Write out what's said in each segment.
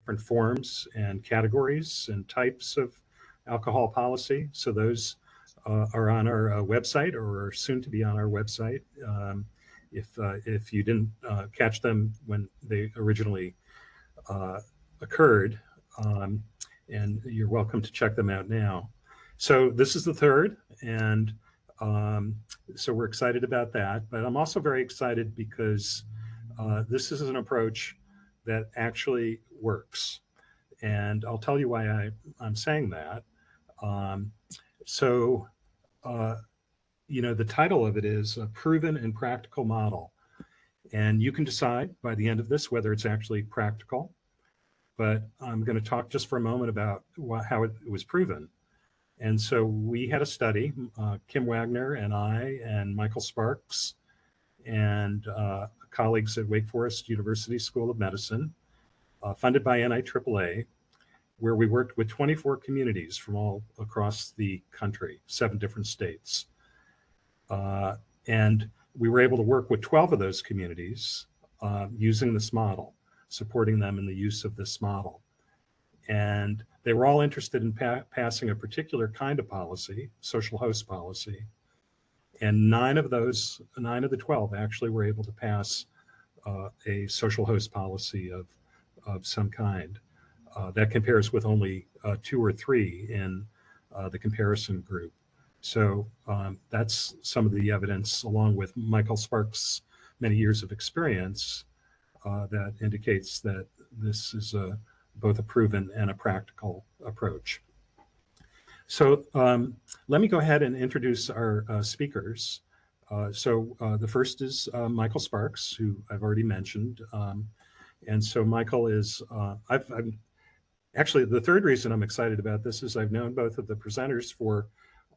different forms and categories and types of alcohol policy. So those are on our website or are soon to be on our website. If you didn't catch them when they originally occurred, and you're welcome to check them out now. So this is the third, and so we're excited about that. But I'm also very excited because this is an approach that actually works. And I'll tell you why I'm saying that. The title of it is a proven and practical model. And you can decide by the end of this whether it's actually practical. But I'm going to talk just for a moment about how it was proven. And so we had a study, Kim Wagner and I and Michael Sparks and colleagues at Wake Forest University School of Medicine, funded by NIAAA, where we worked with 24 communities from all across the country, 7 different states. And we were able to work with 12 of those communities using this model, supporting them in the use of this model. And they were all interested in passing a particular kind of policy, social host policy. And 9 of the 12 actually were able to pass a social host policy of some kind. That compares with only 2 or 3 in the comparison group. So that's some of the evidence, along with Michael Sparks' many years of experience, that indicates that this is both a proven and a practical approach. So let me go ahead and introduce our speakers. The first is Michael Sparks, who I've already mentioned. And so Michael is, actually, the third reason I'm excited about this is I've known both of the presenters for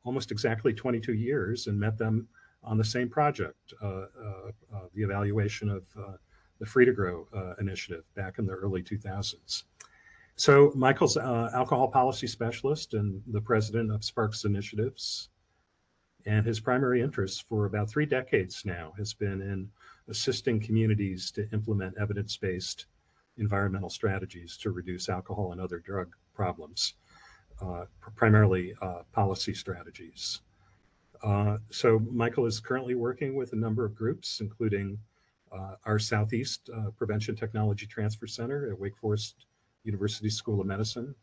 almost exactly 22 years and met them on the same project, the evaluation of the Free to Grow initiative back in the early 2000s. So Michael's alcohol policy specialist and the president of Sparks Initiatives. And his primary interest for about 3 decades now has been in assisting communities to implement evidence-based environmental strategies to reduce alcohol and other drug problems, primarily policy strategies. So Michael is currently working with a number of groups, including our Southeast Prevention Technology Transfer Center at Wake Forest University School of Medicine,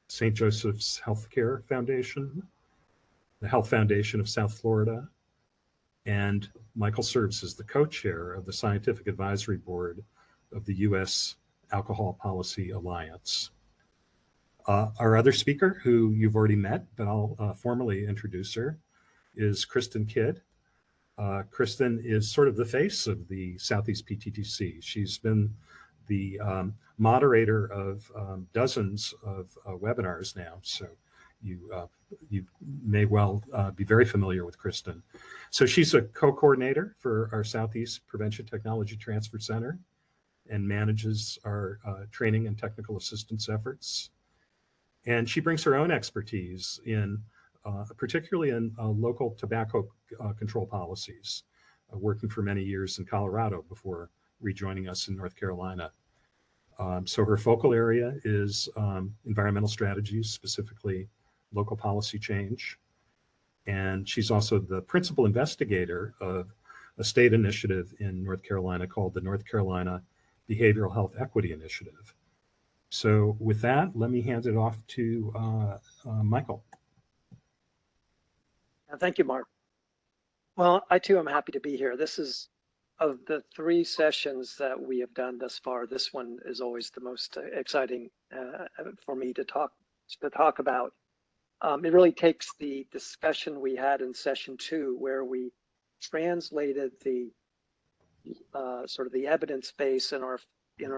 St. Joseph's Healthcare Foundation, the Health Foundation of South Florida, and Michael serves as the co-chair of the Scientific Advisory Board of the U.S. Alcohol Policy Alliance. Our other speaker, who you've already met, but I'll formally introduce her, is Kristen Kidd. Kristen is sort of the face of the Southeast PTTC. She's been the moderator of dozens of webinars now, so you may well be very familiar with Kristen. So she's a co-coordinator for our Southeast Prevention Technology Transfer Center and manages our training and technical assistance efforts. And she brings her own expertise in, particularly in local tobacco control policies, working for many years in Colorado before rejoining us in North Carolina. So her focal area is environmental strategies, specifically local policy change. And she's also the principal investigator of a state initiative in North Carolina called the North Carolina Behavioral Health Equity Initiative. So with that, let me hand it off to Michael. Thank you, Mark. Well, I too am happy to be here. This is, of the 3 sessions that we have done thus far, this one is always the most exciting for me to talk about. It really takes the discussion we had in session 2, where we translated the sort of the evidence base in our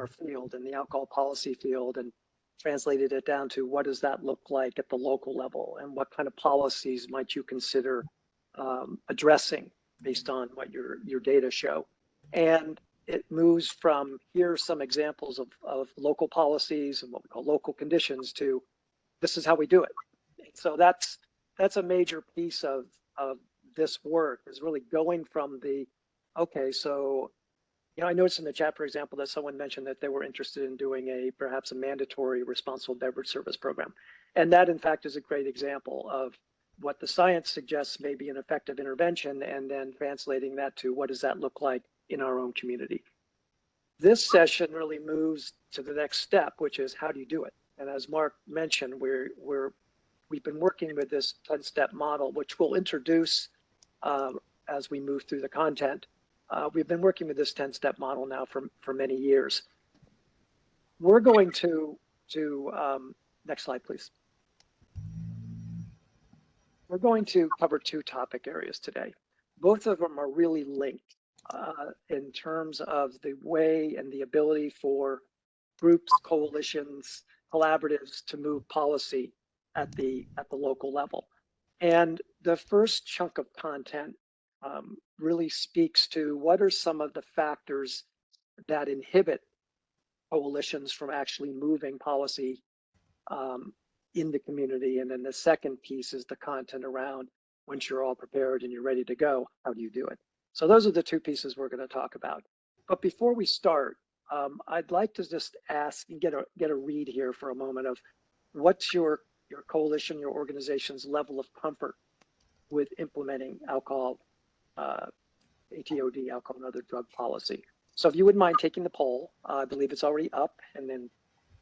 field, in the alcohol policy field, and translated it down to what does that look like at the local level, and what kind of policies might you consider addressing based on what your data show. And it moves from here's some examples of local policies and what we call local conditions to this is how we do it. So that's a major piece of this work, is really going from the, okay, so You know, I noticed in the chat, for example, that someone mentioned that they were interested in doing perhaps a mandatory responsible beverage service program. And that, in fact, is a great example of what the science suggests may be an effective intervention, and then translating that to what does that look like in our own community. This session really moves to the next step, which is how do you do it? And as Mark mentioned, we've been working with this 10-step model, which we'll introduce as we move through the content. We've been working with this 10-step model now for many years. We're going to next slide, please. We're going to cover two topic areas today. Both of them are really linked in terms of the way and the ability for groups, coalitions, collaboratives to move policy at the local level. And the first chunk of content really speaks to what are some of the factors that inhibit coalitions from actually moving policy in the community. And then the second piece is the content around once you're all prepared and you're ready to go, how do you do it? So those are the two pieces we're going to talk about. But before we start, I'd like to just ask and get a read here for a moment of what's your coalition, your organization's level of comfort with implementing alcohol, ATOD, alcohol and other drug policy. So if you wouldn't mind taking the poll, I believe it's already up, and then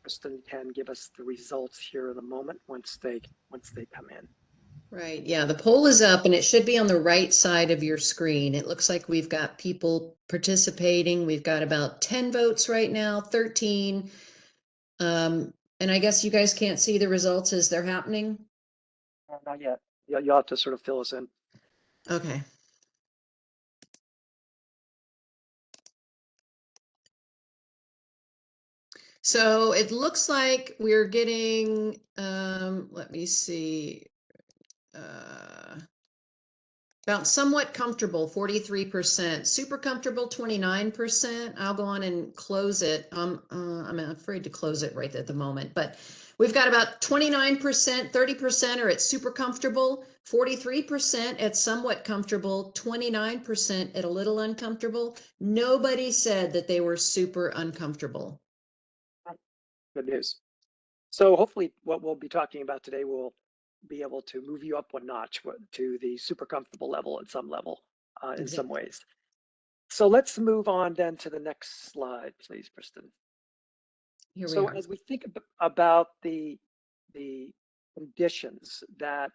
Kristen can give us the results here in a moment once they come in. Right. Yeah, the poll is up and it should be on the right side of your screen. It looks like we've got people participating. We've got about 10 votes right now, 13. And I guess you guys can't see the results as they're happening? Not yet. You'll have to sort of fill us in. Okay. So it looks like we're getting, let me see, about somewhat comfortable, 43%, super comfortable, 29%. I'll go on and close it. I'm afraid to close it right at the moment, but we've got about 29%, 30% are at super comfortable, 43% at somewhat comfortable, 29% at a little uncomfortable. Nobody said that they were super uncomfortable. Good news. So hopefully what we'll be talking about today will be able to move you up one notch to the super comfortable level at some level in some ways. So let's move on then to the next slide, please, Kristen. Here we So are. as we think about the conditions that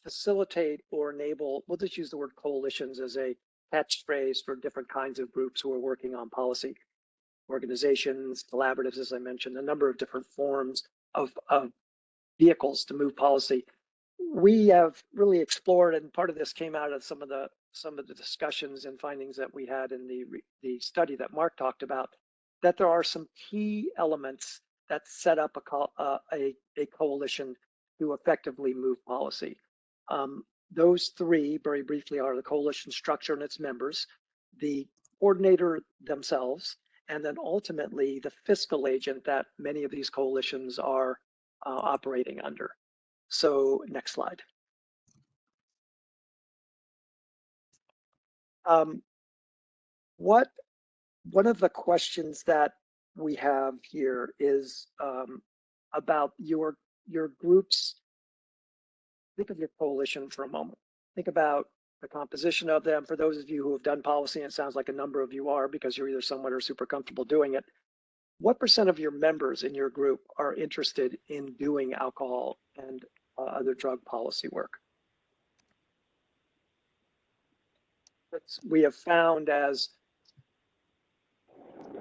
facilitate or enable, we'll just use the word coalitions as a catchphrase for different kinds of groups who are working on policy. Organizations, collaboratives, as I mentioned, a number of different forms of vehicles to move policy. We have really explored, and part of this came out of some of the discussions and findings that we had in the study that Mark talked about, that there are some key elements that set up a coalition to effectively move policy. Those three, very briefly, are the coalition structure and its members, the coordinator themselves, and then ultimately the fiscal agent that many of these coalitions are operating under. So next slide. One of the questions that we have here is about your groups. Think of your coalition for a moment. Think about the composition of them. For those of you who have done policy, and it sounds like a number of you are because you're either somewhat or super comfortable doing it. What percent of your members in your group are interested in doing alcohol and other drug policy work? We have found as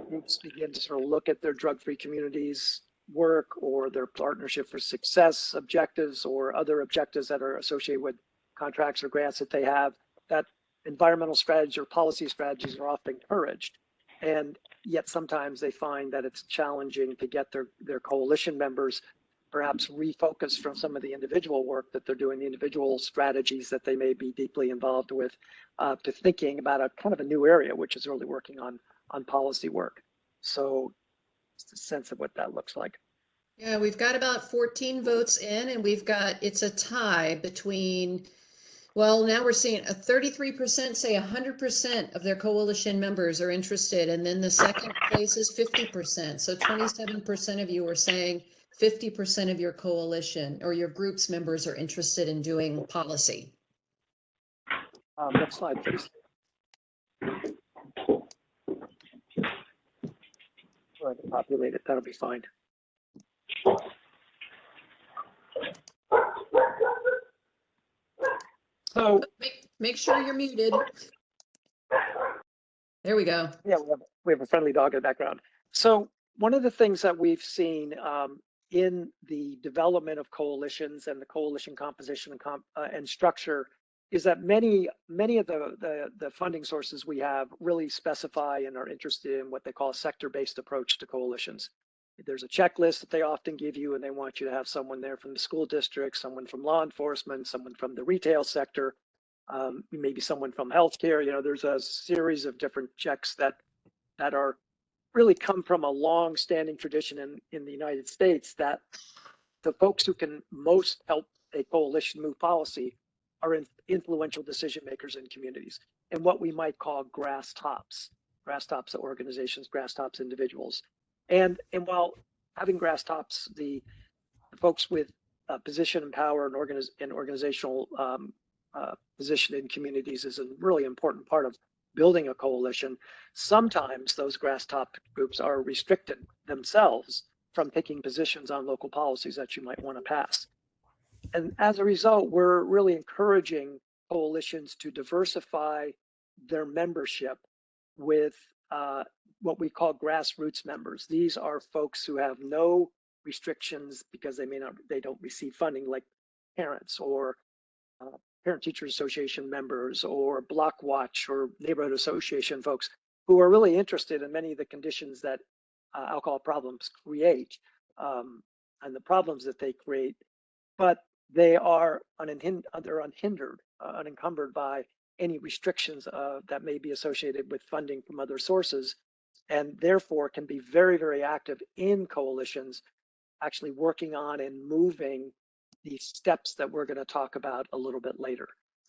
groups begin to sort of look at their drug-free communities work or their partnership for success objectives or other objectives that are associated with contracts or grants that they have, that environmental strategies or policy strategies are often encouraged. And yet sometimes they find that it's challenging to get their coalition members perhaps refocused from some of the individual work that they're doing, the individual strategies that they may be deeply involved with, to thinking about a kind of a new area, which is really working on policy work. So just a sense of what that looks like. Yeah, we've got about 14 votes in, and it's a tie between, Well, now we're seeing a 33% say 100% of their coalition members are interested, and then the second place is 50%. So 27% of you are saying 50% of your coalition or your group's members are interested in doing policy. Next slide, please. Go ahead and populate it. That'll be fine. So Make sure you're muted. There we go. yeah, we have a friendly dog in the background. So one of the things that we've seen in the development of coalitions and the coalition composition and structure is that many of the funding sources we have really specify and are interested in what they call a sector-based approach to coalitions. There's a checklist that they often give you, and they want you to have someone there from the school district, someone from law enforcement, someone from the retail sector, maybe someone from healthcare. You know, there's a series of different checks that are really come from a long-standing tradition in the United States, that the folks who can most help a coalition move policy are influential decision makers in communities, and what we might call grass tops organizations, grass tops individuals. And while having grass tops, the folks with position and power and organizational position in communities is a really important part of building a coalition. Sometimes those grass top groups are restricted themselves from taking positions on local policies that you might want to pass. And as a result, we're really encouraging coalitions to diversify their membership with what we call grassroots members. These are folks who have no restrictions because they don't receive funding, like parents or Parent Teacher Association members or Block Watch or neighborhood association folks who are really interested in many of the conditions that alcohol problems create and the problems that they create, but they are they're unhindered, unencumbered by any restrictions that may be associated with funding from other sources, and therefore can be very, very active in coalitions, actually working on and moving the steps that we're going to talk about a little bit later.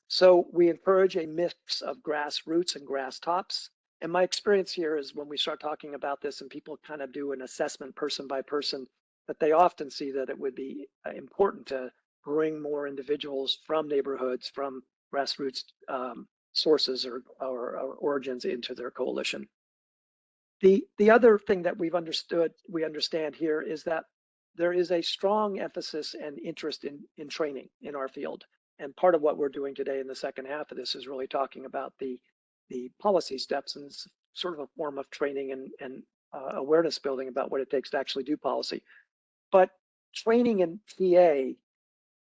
So we encourage a mix of grassroots and grass tops. And my experience here is when we start talking about this and people kind of do an assessment person by person, that they often see that it would be important to bring more individuals from neighborhoods, from grassroots sources or origins into their coalition. The other thing that we understand here is that there is a strong emphasis and interest in training in our field. And part of what we're doing today in the second half of this is really talking about the policy steps and sort of a form of training and awareness building about what it takes to actually do policy. But training in PA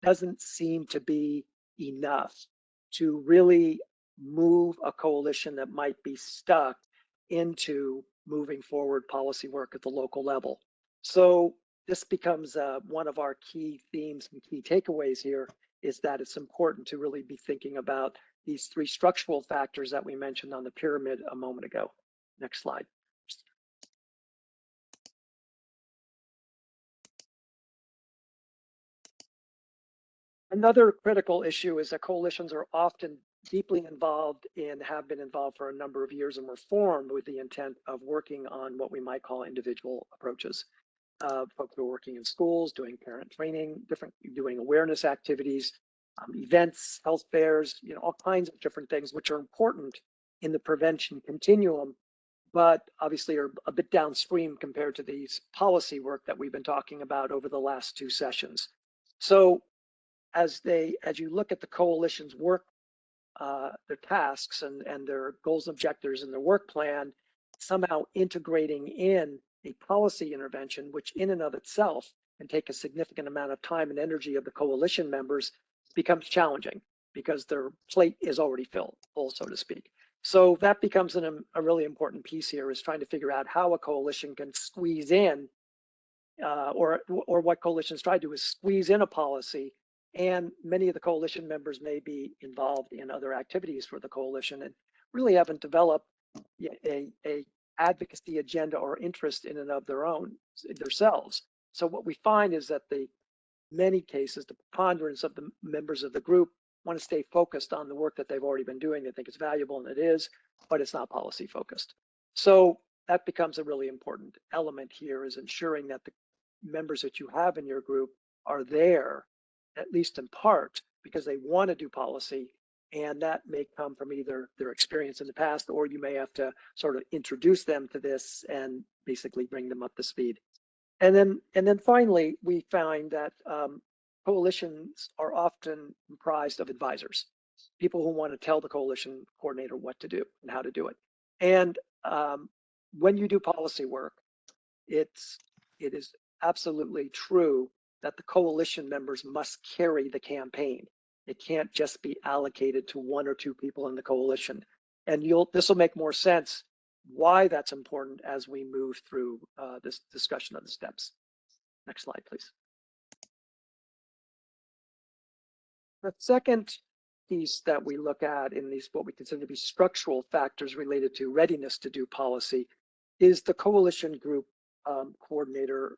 doesn't seem to be enough to really move a coalition that might be stuck into moving forward policy work at the local level. So this becomes one of our key themes and key takeaways here, is that it's important to really be thinking about these three structural factors that we mentioned on the pyramid a moment ago. Next slide. Another critical issue is that coalitions are often deeply involved and have been involved for a number of years and were formed with the intent of working on what we might call individual approaches. Folks who are working in schools, doing parent training, doing awareness activities, events, health fairs, all kinds of different things, which are important in the prevention continuum, but obviously are a bit downstream compared to these policy work that we've been talking about over the last two sessions. So as you look at the coalition's work, their tasks and their goals and objectives and their work plan, somehow integrating in a policy intervention, which in and of itself can take a significant amount of time and energy of the coalition members, becomes challenging because their plate is already full, so to speak. So that becomes a really important piece here, is trying to figure out how a coalition can squeeze in, or what coalitions try to do is squeeze in a policy. And many of the coalition members may be involved in other activities for the coalition and really haven't developed a advocacy agenda or interest in and of themselves. So what we find is that many cases, the preponderance of the members of the group want to stay focused on the work that they've already been doing. They think it's valuable, and it is, but it's not policy focused. So that becomes a really important element here, is ensuring that the members that you have in your group are there, at least in part, because they want to do policy. And that may come from either their experience in the past, or you may have to sort of introduce them to this and basically bring them up to speed. And then finally, we find that coalitions are often comprised of advisors, people who want to tell the coalition coordinator what to do and how to do it. And when you do policy work, it is absolutely true that the coalition members must carry the campaign. It can't just be allocated to one or two people in the coalition. And this will make more sense why that's important as we move through this discussion of the steps. Next slide, please. The second piece that we look at in these, what we consider to be structural factors related to readiness to do policy, is the coalition group coordinator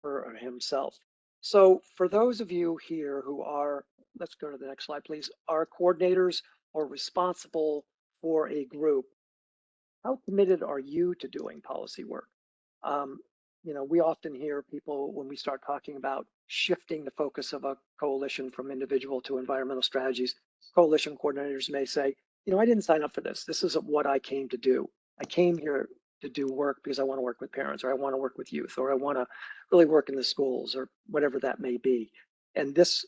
for himself. So for those of you here who are, let's go to the next slide, please, are coordinators or responsible for a group, how committed are you to doing policy work? You know, we often hear people, when we start talking about shifting the focus of a coalition from individual to environmental strategies, coalition coordinators may say, you know, I didn't sign up for this. This isn't what I came to do. I came here to do work because I want to work with parents, or I want to work with youth, or I want to really work in the schools, or whatever that may be. And this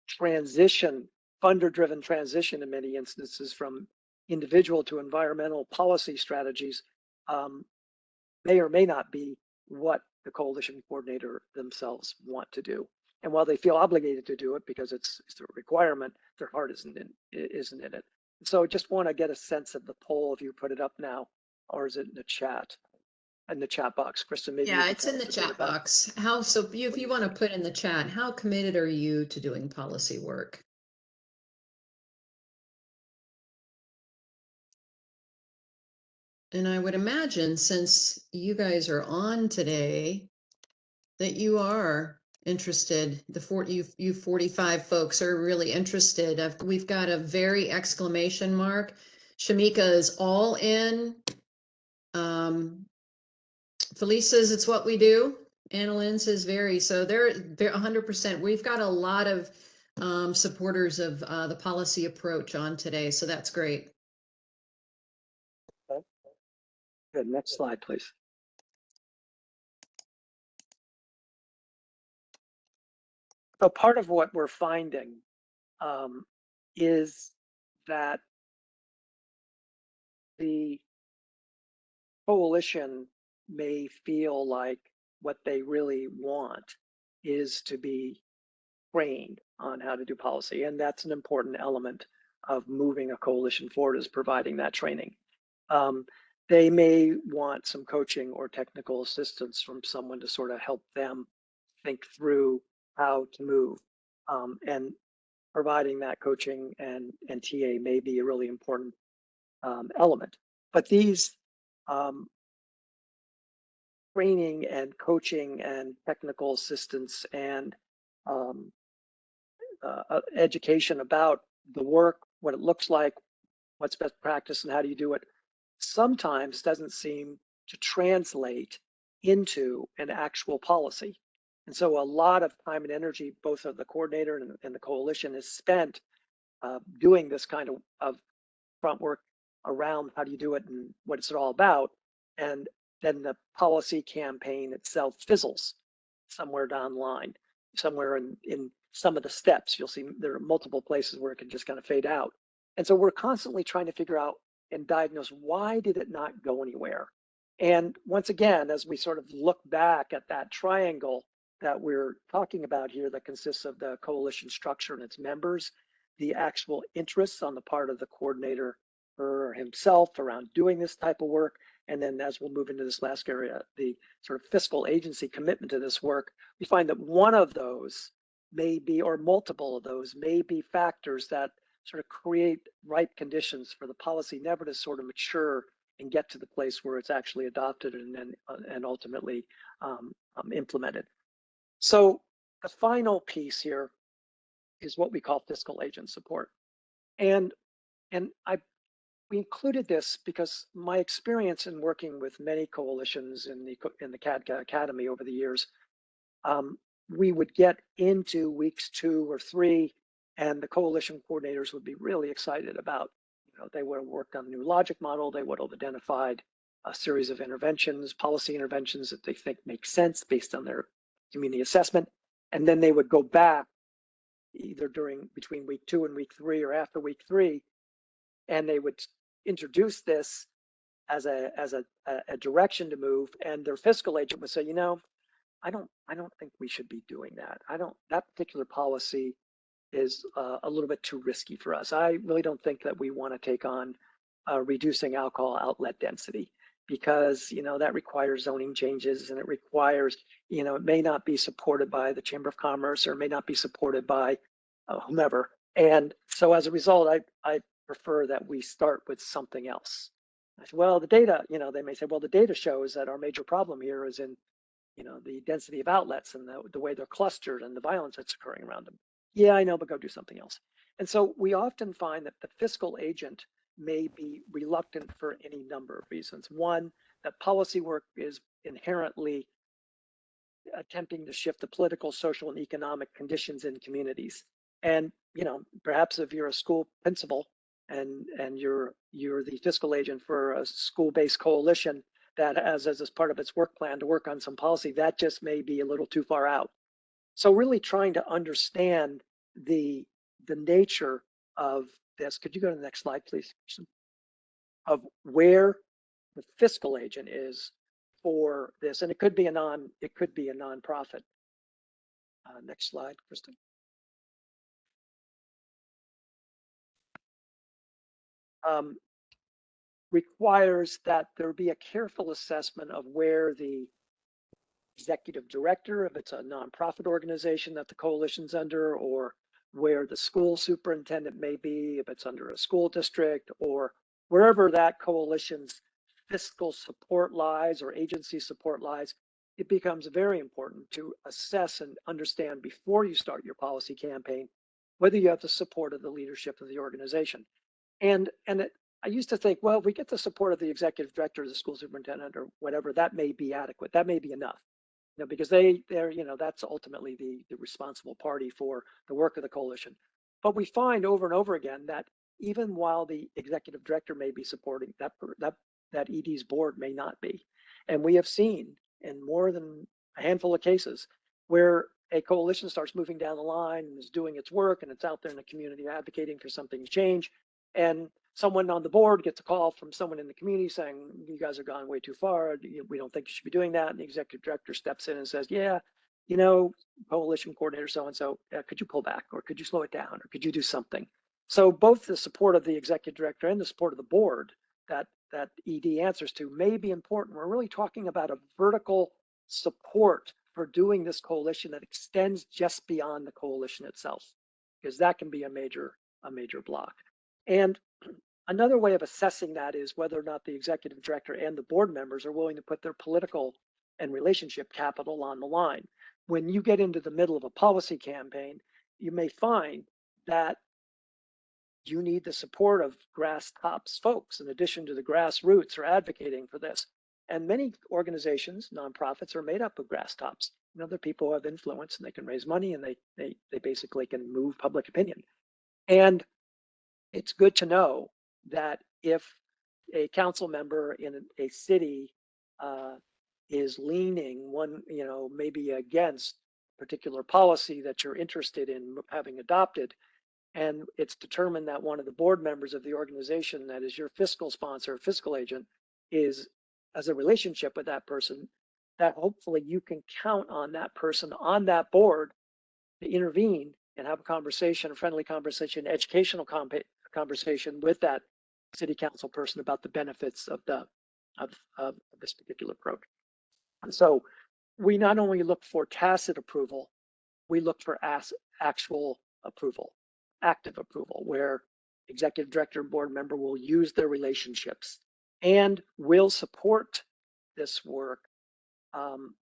transition, funder-driven transition in many instances from individual to environmental policy strategies may or may not be what the coalition coordinator themselves want to do. And while they feel obligated to do it because it's a requirement, their heart isn't in it. So just want to get a sense of the poll, if you put it up now, or is it in the chat? In the chat box, Kristen, maybe. Yeah, it's in the chat box. If you want to put in the chat, how committed are you to doing policy work? And I would imagine, since you guys are on today, that you are interested. You 45 folks are really interested. We've got a very exclamation mark. Shamika is all in. Felice says it's what we do. Annalyn says very. So they're 100%. We've got a lot of supporters of the policy approach on today. So that's great. Good. Next slide, please. So part of what we're finding is that the coalition may feel like what they really want is to be trained on how to do policy. And that's an important element of moving a coalition forward, is providing that training. They may want some coaching or technical assistance from someone to sort of help them think through how to move. And providing that coaching and TA may be a really important element. But these training and coaching and technical assistance and education about the work, what it looks like, what's best practice, and how do you do it, sometimes doesn't seem to translate into an actual policy. And so a lot of time and energy, both of the coordinator and the coalition, is spent doing this kind of front work around how do you do it and what it's all about. And then the policy campaign itself fizzles somewhere down the line, somewhere in some of the steps. You'll see there are multiple places where it can just kind of fade out. And so we're constantly trying to figure out and diagnose, why did it not go anywhere? And once again, as we sort of look back at that triangle that we're talking about here, that consists of the coalition structure and its members, the actual interests on the part of the coordinator or himself around doing this type of work, and then as we'll move into this last area, the sort of fiscal agency commitment to this work, we find that one of those may be, or multiple of those may be, factors that sort of create ripe conditions for the policy never to sort of mature and get to the place where it's actually adopted and ultimately implemented. So the final piece here is what we call fiscal agent support. And we included this because my experience in working with many coalitions in the CADCA Academy over the years, we would get into weeks 2 or 3, and the coalition coordinators would be really excited about, they would have worked on a new logic model, they would have identified a series of interventions, policy interventions that they think make sense based on their community assessment, and then they would go back either between week 2 and week 3 or after week 3, and they would introduce this as a direction to move, and their fiscal agent would say, I don't think we should be doing that. That particular policy is a little bit too risky for us. I really don't think that we want to take on reducing alcohol outlet density, because that requires zoning changes, and it requires, it may not be supported by the Chamber of Commerce, or may not be supported by whomever. And so as a result, I prefer that we start with something else. I said, well, the data, they may say, well, the data shows that our major problem here is in the density of outlets and the way they're clustered and the violence that's occurring around them. Yeah, I know, but go do something else. And so we often find that the fiscal agent may be reluctant for any number of reasons. One, that policy work is inherently attempting to shift the political, social, and economic conditions in communities. And perhaps if you're a school principal and you're the fiscal agent for a school-based coalition that has as part of its work plan to work on some policy, that just may be a little too far out. So really trying to understand the nature of this. Could you go to the next slide, please? Of where the fiscal agent is for this, and it could be a nonprofit. Next slide, Kristen. Requires that there be a careful assessment of where the executive director, if it's a nonprofit organization that the coalition's under, or where the school superintendent may be, if it's under a school district, or wherever that coalition's fiscal support lies or agency support lies, it becomes very important to assess and understand before you start your policy campaign whether you have the support of the leadership of the organization. I used to think, well, if we get the support of the executive director, or the school superintendent, or whatever, that may be adequate. That may be enough, because they're, that's ultimately the responsible party for the work of the coalition. But we find over and over again that even while the executive director may be supporting, that ED's board may not be. And we have seen in more than a handful of cases where a coalition starts moving down the line and is doing its work, and it's out there in the community advocating for something to change. And someone on the board gets a call from someone in the community saying, you guys are gone way too far. We don't think you should be doing that. And the executive director steps in and says, yeah, coalition coordinator so-and-so, could you pull back, or could you slow it down, or could you do something? So both the support of the executive director and the support of the board that ED answers to may be important. We're really talking about a vertical support for doing this coalition that extends just beyond the coalition itself, because that can be a major block. And another way of assessing that is whether or not the executive director and the board members are willing to put their political and relationship capital on the line. When you get into the middle of a policy campaign, you may find that you need the support of grass tops folks in addition to the grassroots who are advocating for this. And many organizations, nonprofits, are made up of grass tops. They're people who have influence, and they can raise money, and they basically can move public opinion. And it's good to know that if a council member in a city is leaning maybe against a particular policy that you're interested in having adopted, and it's determined that one of the board members of the organization that is your fiscal sponsor, fiscal agent, has a relationship with that person, that hopefully you can count on that person on that board to intervene and have a friendly conversation, educational conversation with that city council person about the benefits of this particular approach. And so we not only look for tacit approval, we look for actual approval, active approval, where executive director and board member will use their relationships and will support this work.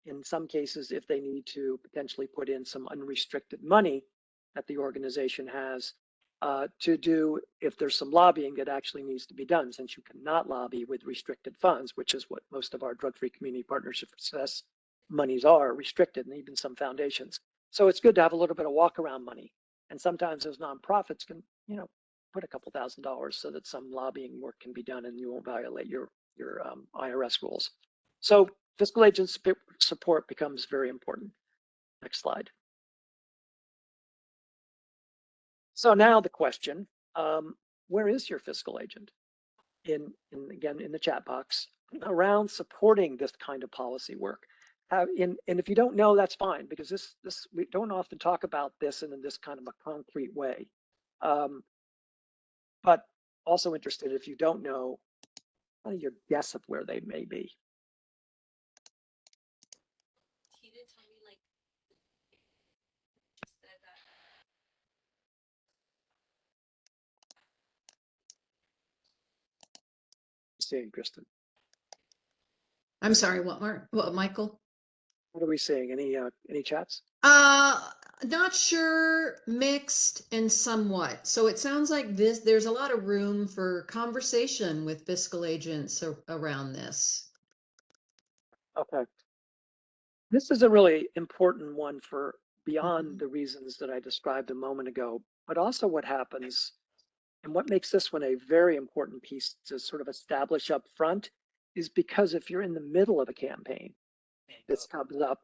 In some cases, if they need to potentially put in some unrestricted money that the organization has to do if there's some lobbying that actually needs to be done, since you cannot lobby with restricted funds, which is what most of our drug-free community partnership success monies are, restricted, and even some foundations. So it's good to have a little bit of walk around money. And sometimes those nonprofits can, put a couple $1,000s so that some lobbying work can be done and you won't violate your IRS rules. So fiscal agent support becomes very important. Next slide. So now the question, where is your fiscal agent? Again, in the chat box, around supporting this kind of policy work. And if you don't know, that's fine, because this we don't often talk about this in this kind of a concrete way. But also interested, if you don't know, your guess of where they may be. Seeing, Kristen? I'm sorry, what, Mark? What, Michael? What are we seeing? Any chats? Not sure, mixed and somewhat. So it sounds like there's a lot of room for conversation with fiscal agents around this. Okay. This is a really important one for beyond the reasons that I described a moment ago, but also what happens and what makes this one a very important piece to sort of establish up front is because if you're in the middle of a campaign, this comes up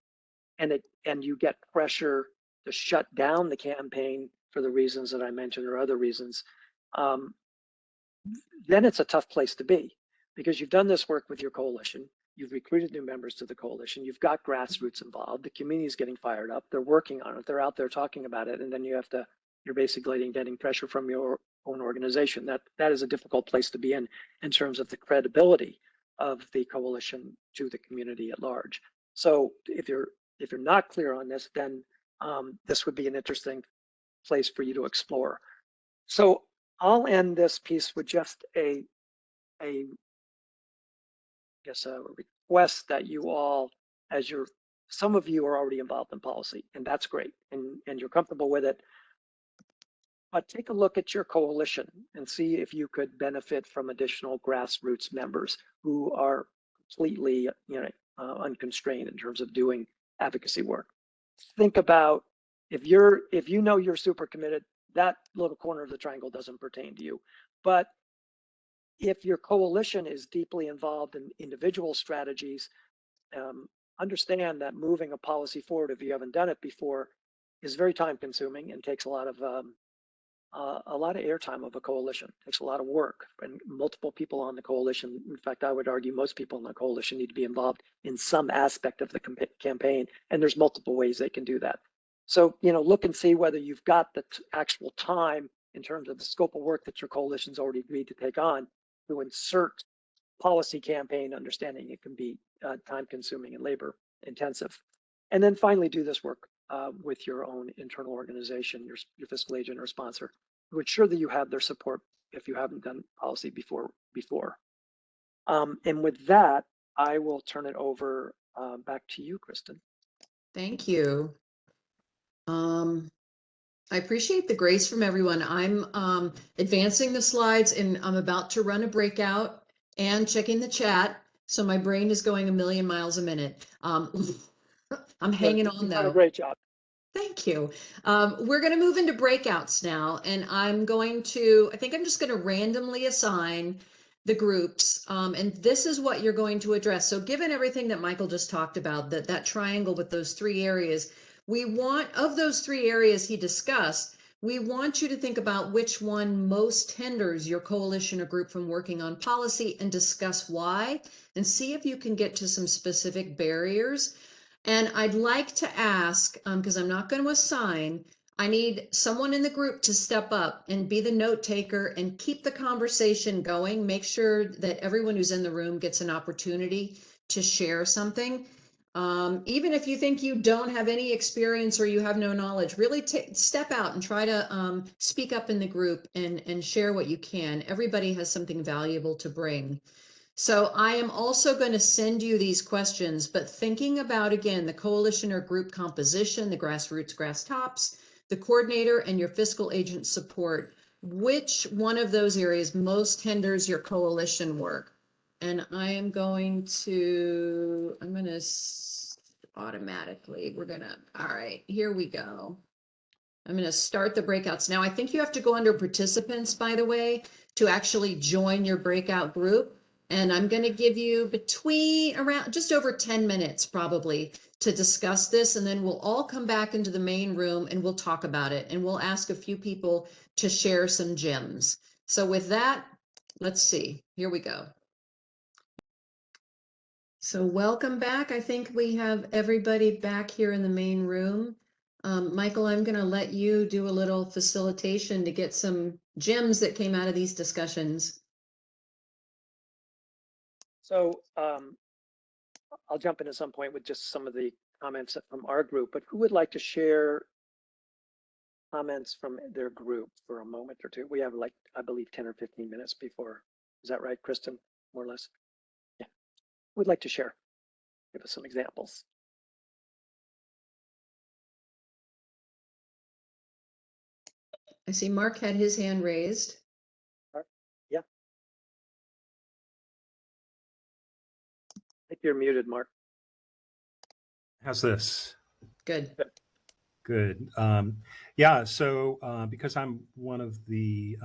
and you get pressure to shut down the campaign for the reasons that I mentioned or other reasons, then it's a tough place to be, because you've done this work with your coalition, you've recruited new members to the coalition, you've got grassroots involved, the community is getting fired up, they're working on it, they're out there talking about it, and then you're basically getting pressure from your own organization. That is a difficult place to be in terms of the credibility of the coalition to the community at large. So if you're not clear on this, then this would be an interesting place for you to explore. So I'll end this piece with just a request that you all, some of you are already involved in policy, and that's great, and you're comfortable with it. But take a look at your coalition and see if you could benefit from additional grassroots members who are completely, unconstrained in terms of doing advocacy work. Think about if you know you're super committed, that little corner of the triangle doesn't pertain to you. But if your coalition is deeply involved in individual strategies, understand that moving a policy forward, if you haven't done it before, is very time consuming and takes a lot of airtime of a coalition. It takes a lot of work, and multiple people on the coalition. In fact, I would argue most people in the coalition need to be involved in some aspect of the campaign, and there's multiple ways they can do that. So, look and see whether you've got the actual time in terms of the scope of work that your coalition's already agreed to take on to insert policy campaign, understanding it can be time consuming and labor intensive. And then finally do this work with your own internal organization, your fiscal agent or sponsor, to ensure that you have their support if you haven't done policy before. And with that, I will turn it over back to you, Kristen. Thank you. I appreciate the grace from everyone. I'm advancing the slides and I'm about to run a breakout and checking the chat. So my brain is going a million miles a minute. I'm hanging on though. You've done a great job. Thank you. We're going to move into breakouts now, and I think I'm just going to randomly assign the groups, and this is what you're going to address. So given everything that Michael just talked about, that triangle with those three areas, of those three areas he discussed, we want you to think about which one most hinders your coalition or group from working on policy and discuss why, and see if you can get to some specific barriers. And I'd like to ask, because I'm not going to assign, I need someone in the group to step up and be the note taker and keep the conversation going. Make sure that everyone who's in the room gets an opportunity to share something. Even if you think you don't have any experience or you have no knowledge, really step out and try to speak up in the group and share what you can. Everybody has something valuable to bring. So I am also going to send you these questions, but thinking about, again, the coalition or group composition, the grassroots, grass tops, the coordinator, and your fiscal agent support. Which one of those areas most hinders your coalition work? And I am going to, automatically, all right, here we go. I'm going to start the breakouts. Now, I think you have to go under participants, by the way, to actually join your breakout group. And I'm going to give you around just over 10 minutes probably to discuss this. And then we'll all come back into the main room and we'll talk about it. And we'll ask a few people to share some gems. So with that, let's see. Here we go. So welcome back. I think we have everybody back here in the main room. Michael, I'm going to let you do a little facilitation to get some gems that came out of these discussions. So I'll jump in at some point with just some of the comments from our group, but who would like to share comments from their group for a moment or two? We have like, I believe 10 or 15 minutes before. Is that right, Kristen? More or less? Yeah. Who would like to share? Give us some examples. I see Mark had his hand raised. Mark? Yeah. I think you're muted, Mark. How's this? Good. Good. Yeah, so because I'm one of the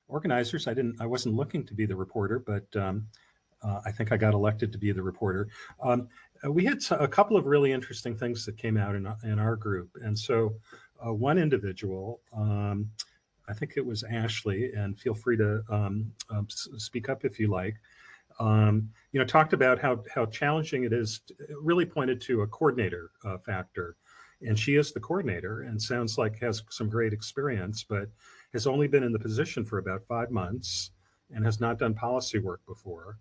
organizers, I wasn't looking to be the reporter, but I think I got elected to be the reporter. We had a couple of really interesting things that came out in our group. And so one individual, I think it was Ashley, and feel free to speak up if you like, talked about how challenging it is, really pointed to a coordinator factor. And she is the coordinator and sounds like has some great experience, but has only been in the position for about 5 months and has not done policy work before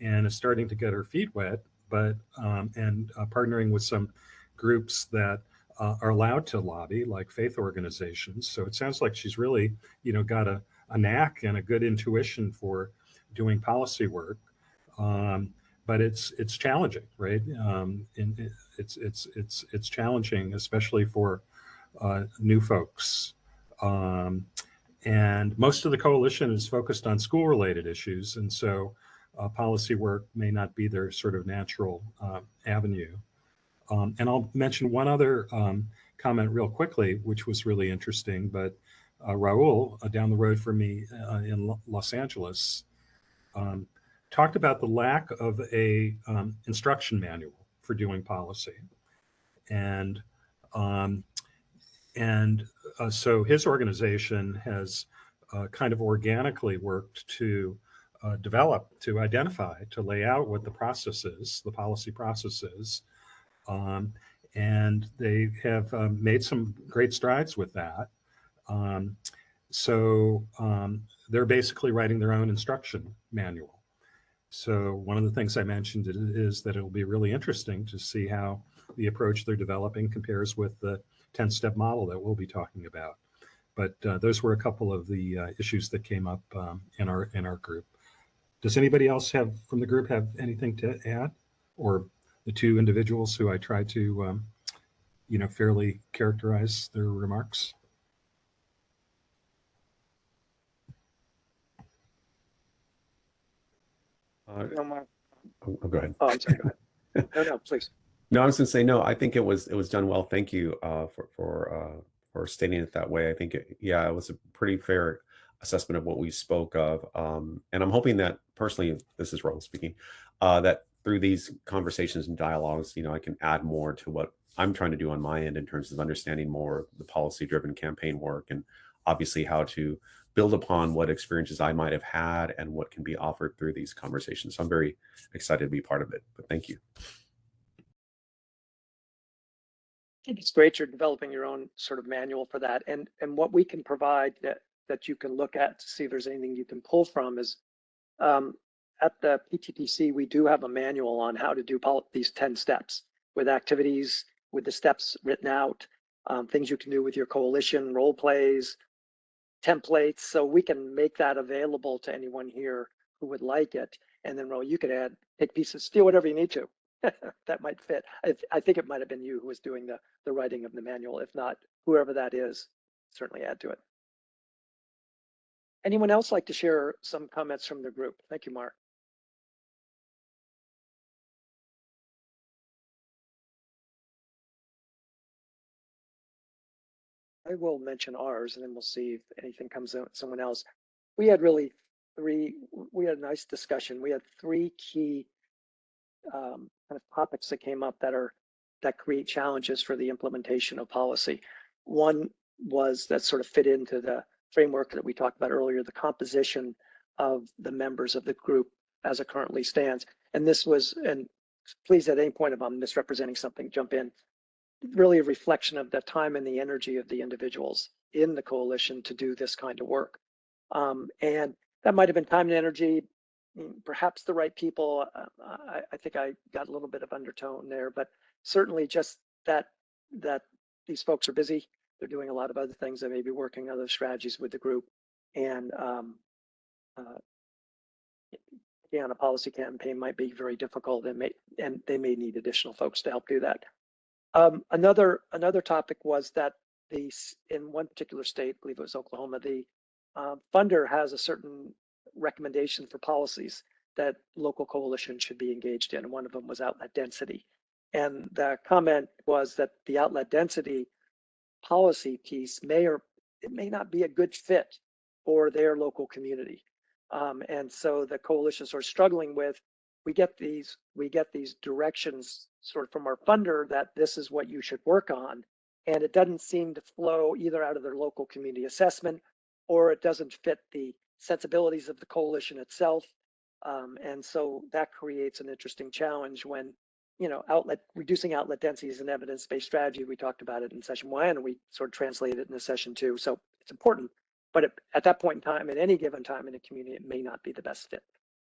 and is starting to get her feet wet, but partnering with some groups that are allowed to lobby, like faith organizations. So it sounds like she's really, got a knack and a good intuition for doing policy work. But it's challenging, right? It's challenging, especially for new folks. And most of the coalition is focused on school-related issues, and so policy work may not be their sort of natural avenue. And I'll mention one other comment real quickly, which was really interesting. But Raul, down the road from me in Los Angeles, talked about the lack of a instruction manual for doing policy. And so his organization has kind of organically worked to develop, to identify, to lay out what the process is, the policy process is. And they have made some great strides with that. So they're basically writing their own instruction manual. So one of the things I mentioned is that it'll be really interesting to see how the approach they're developing compares with the 10-step model that we'll be talking about. But those were a couple of the issues that came up in our group. Does anybody else from the group have anything to add, or the two individuals who I tried to fairly characterize their remarks? No, Mark. Go ahead. Oh, I'm sorry. Go ahead. No, please. No, I was going to say no. I think it was done well. Thank you for stating it that way. I think it was a pretty fair assessment of what we spoke of, and I'm hoping that personally, this is Raul speaking, that through these conversations and dialogues, I can add more to what I'm trying to do on my end in terms of understanding more the policy-driven campaign work, and obviously how to build upon what experiences I might have had and what can be offered through these conversations. So I'm very excited to be part of it. But thank you. It's great you're developing your own sort of manual for that, and what we can provide that you can look at to see if there's anything you can pull from is at the PTTC we do have a manual on how to do these 10 steps with activities, with the steps written out, things you can do with your coalition, role plays, templates. So we can make that available to anyone here who would like it. And then, Ro, you could take pieces, steal whatever you need to. that might fit. I think it might have been you who was doing the writing of the manual. If not, whoever that is, certainly add to it. Anyone else like to share some comments from the group? Thank you, Mark. I will mention ours and then we'll see if anything comes out someone else. We had really we had a nice discussion. We had three key kind of topics that came up that create challenges for the implementation of policy. One was that sort of fit into the framework that we talked about earlier, the composition of the members of the group as it currently stands. And this was, and please at any point if I'm misrepresenting something, jump in, really a reflection of the time and the energy of the individuals in the coalition to do this kind of work. And that might have been time and energy, perhaps the right people. I think I got a little bit of undertone there, but certainly just that these folks are busy. They're doing a lot of other things. They may be working other strategies with the group, and on a policy campaign might be very difficult, and they may need additional folks to help do that. Another topic was that in one particular state, I believe it was Oklahoma, the funder has a certain recommendation for policies that local coalition should be engaged in. And one of them was outlet density. And the comment was that the outlet density policy piece may not be a good fit for their local community. And so the coalitions are struggling with, we get these directions sort of from our funder that this is what you should work on. And it doesn't seem to flow either out of their local community assessment, or it doesn't fit the sensibilities of the coalition itself. And so that creates an interesting challenge when, reducing outlet density is an evidence-based strategy. We talked about it in session 1 and we sort of translated it into session 2. So it's important, but at that point in time, at any given time in a community, it may not be the best fit.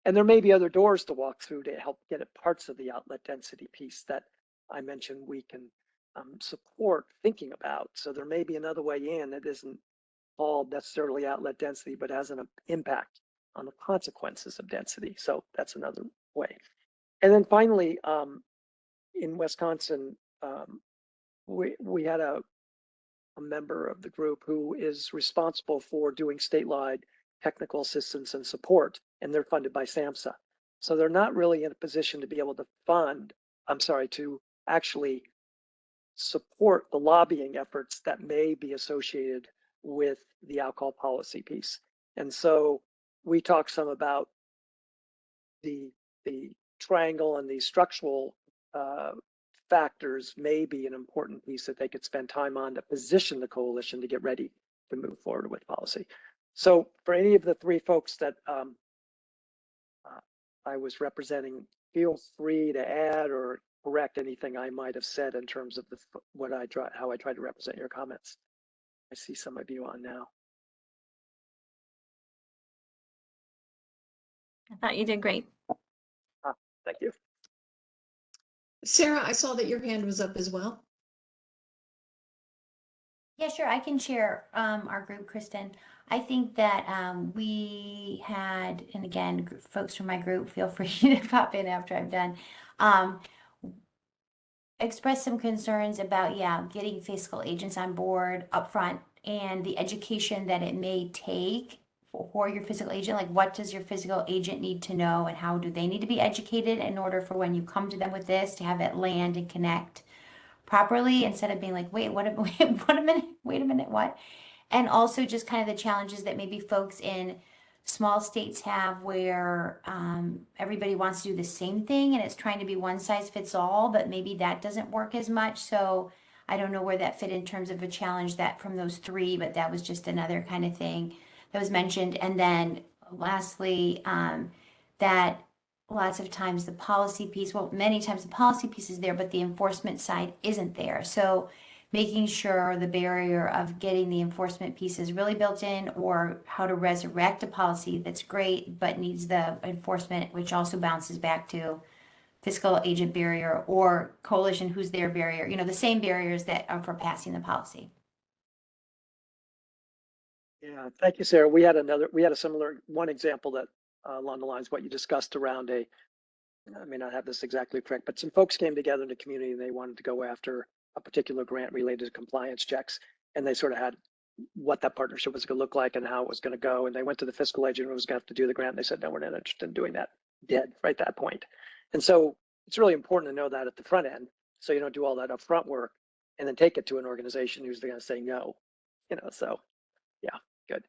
And there may be other doors to walk through to help get at parts of the outlet density piece that I mentioned we can support thinking about. So there may be another way in that isn't called necessarily outlet density, but has an impact on the consequences of density. So that's another way. And then finally, in Wisconsin, we had a member of the group who is responsible for doing statewide technical assistance and support, and they're funded by SAMHSA. So they're not really in a position to be able to to actually support the lobbying efforts that may be associated with the alcohol policy piece. And so we talked some about the triangle and the structural factors may be an important piece that they could spend time on to position the coalition to get ready to move forward with policy. So for any of the three folks that I was representing, feel free to add or correct anything I might have said in terms of how I tried to represent your comments. I see some of you on now. I thought you did great. Thank you. Sarah, I saw that your hand was up as well. Yeah, sure. I can share our group, Kristen. I think that we had, and again, folks from my group, feel free to pop in after I'm done, express some concerns about, getting fiscal agents on board upfront and the education that it may take for your physical agent. Like, what does your physical agent need to know and how do they need to be educated in order for when you come to them with this to have it land and connect properly, instead of being like, wait a minute, what? And also just kind of the challenges that maybe folks in small states have where everybody wants to do the same thing and it's trying to be one size fits all, but maybe that doesn't work as much. So I don't know where that fit in terms of a challenge that from those three, but that was just another kind of thing that was mentioned. And then lastly, that lots of times the policy piece, many times the policy piece is there, but the enforcement side isn't there. So making sure the barrier of getting the enforcement piece is really built in, or how to resurrect a policy that's great, but needs the enforcement, which also bounces back to fiscal agent barrier or coalition, who's their barrier, the same barriers that are for passing the policy. Yeah, thank you, Sarah. We had a similar one example that along the lines of what you discussed around a I may not have this exactly correct, but some folks came together in the community and they wanted to go after a particular grant related to compliance checks. And they sort of had what that partnership was going to look like and how it was going to go. And they went to the fiscal agent who was going to have to do the grant. And they said, no, we're not interested in doing that. Dead right at that point. And so it's really important to know that at the front end, so you don't do all that upfront work and then take it to an organization who's going to say no. So yeah, good.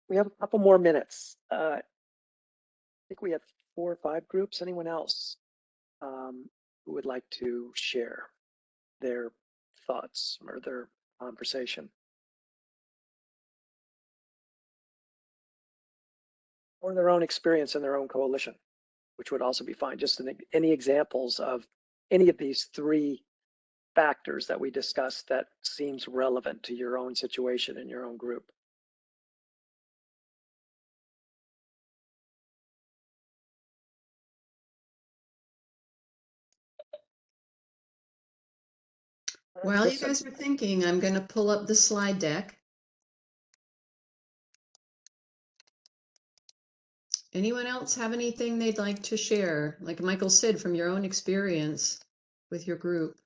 We have a couple more minutes. I think we have 4 or 5 groups. Anyone else who would like to share their thoughts or their conversation? Or their own experience in their own coalition, which would also be fine. Just any examples of any of these 3 factors that we discussed that seems relevant to your own situation in your own group. While you guys are thinking, I'm going to pull up the slide deck. Anyone else have anything they'd like to share? Like Michael said, from your own experience with your group.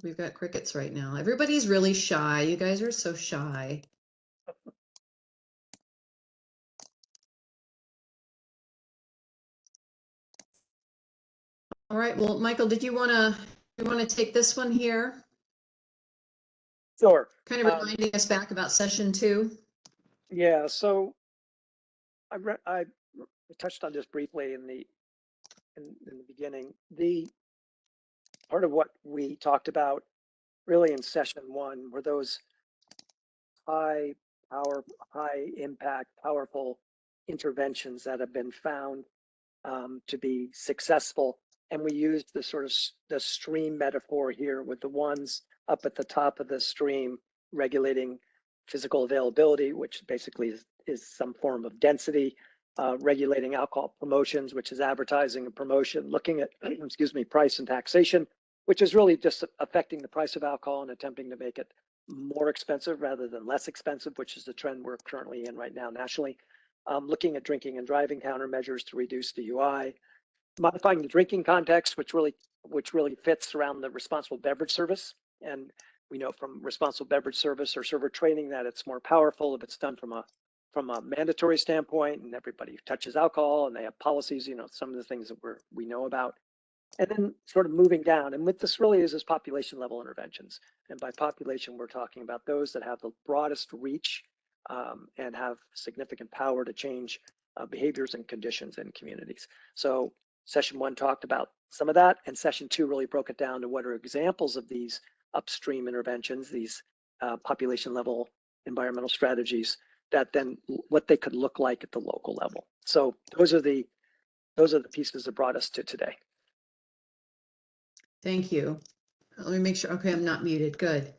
We've got crickets right now. Everybody's really shy. You guys are so shy. All right. Well, Michael, did you want to take this one here? Sure. Kind of reminding us back about session 2. Yeah. So I touched on this briefly in the beginning. The part of what we talked about really in session 1 were those high power, high impact, powerful interventions that have been found to be successful. And we used the sort of the stream metaphor here with the ones up at the top of the stream regulating physical availability, which basically is some form of density, regulating alcohol promotions, which is advertising and promotion, looking at, excuse me, price and taxation, which is really just affecting the price of alcohol and attempting to make it more expensive rather than less expensive, which is the trend we're currently in right now nationally. Looking at drinking and driving countermeasures to reduce DUI, modifying the drinking context, which really fits around the responsible beverage service. And we know from responsible beverage service or server training that it's more powerful if it's done from a mandatory standpoint, and everybody touches alcohol and they have policies, some of the things that we know about. And then sort of moving down, and what this really is population level interventions. And by population, we're talking about those that have the broadest reach and have significant power to change behaviors and conditions in communities. So session 1 talked about some of that, and session 2 really broke it down to what are examples of these upstream interventions, these population level environmental strategies, that then what they could look like at the local level. So those are the pieces that brought us to today. Thank you. Let me make sure. Okay, I'm not muted. Good.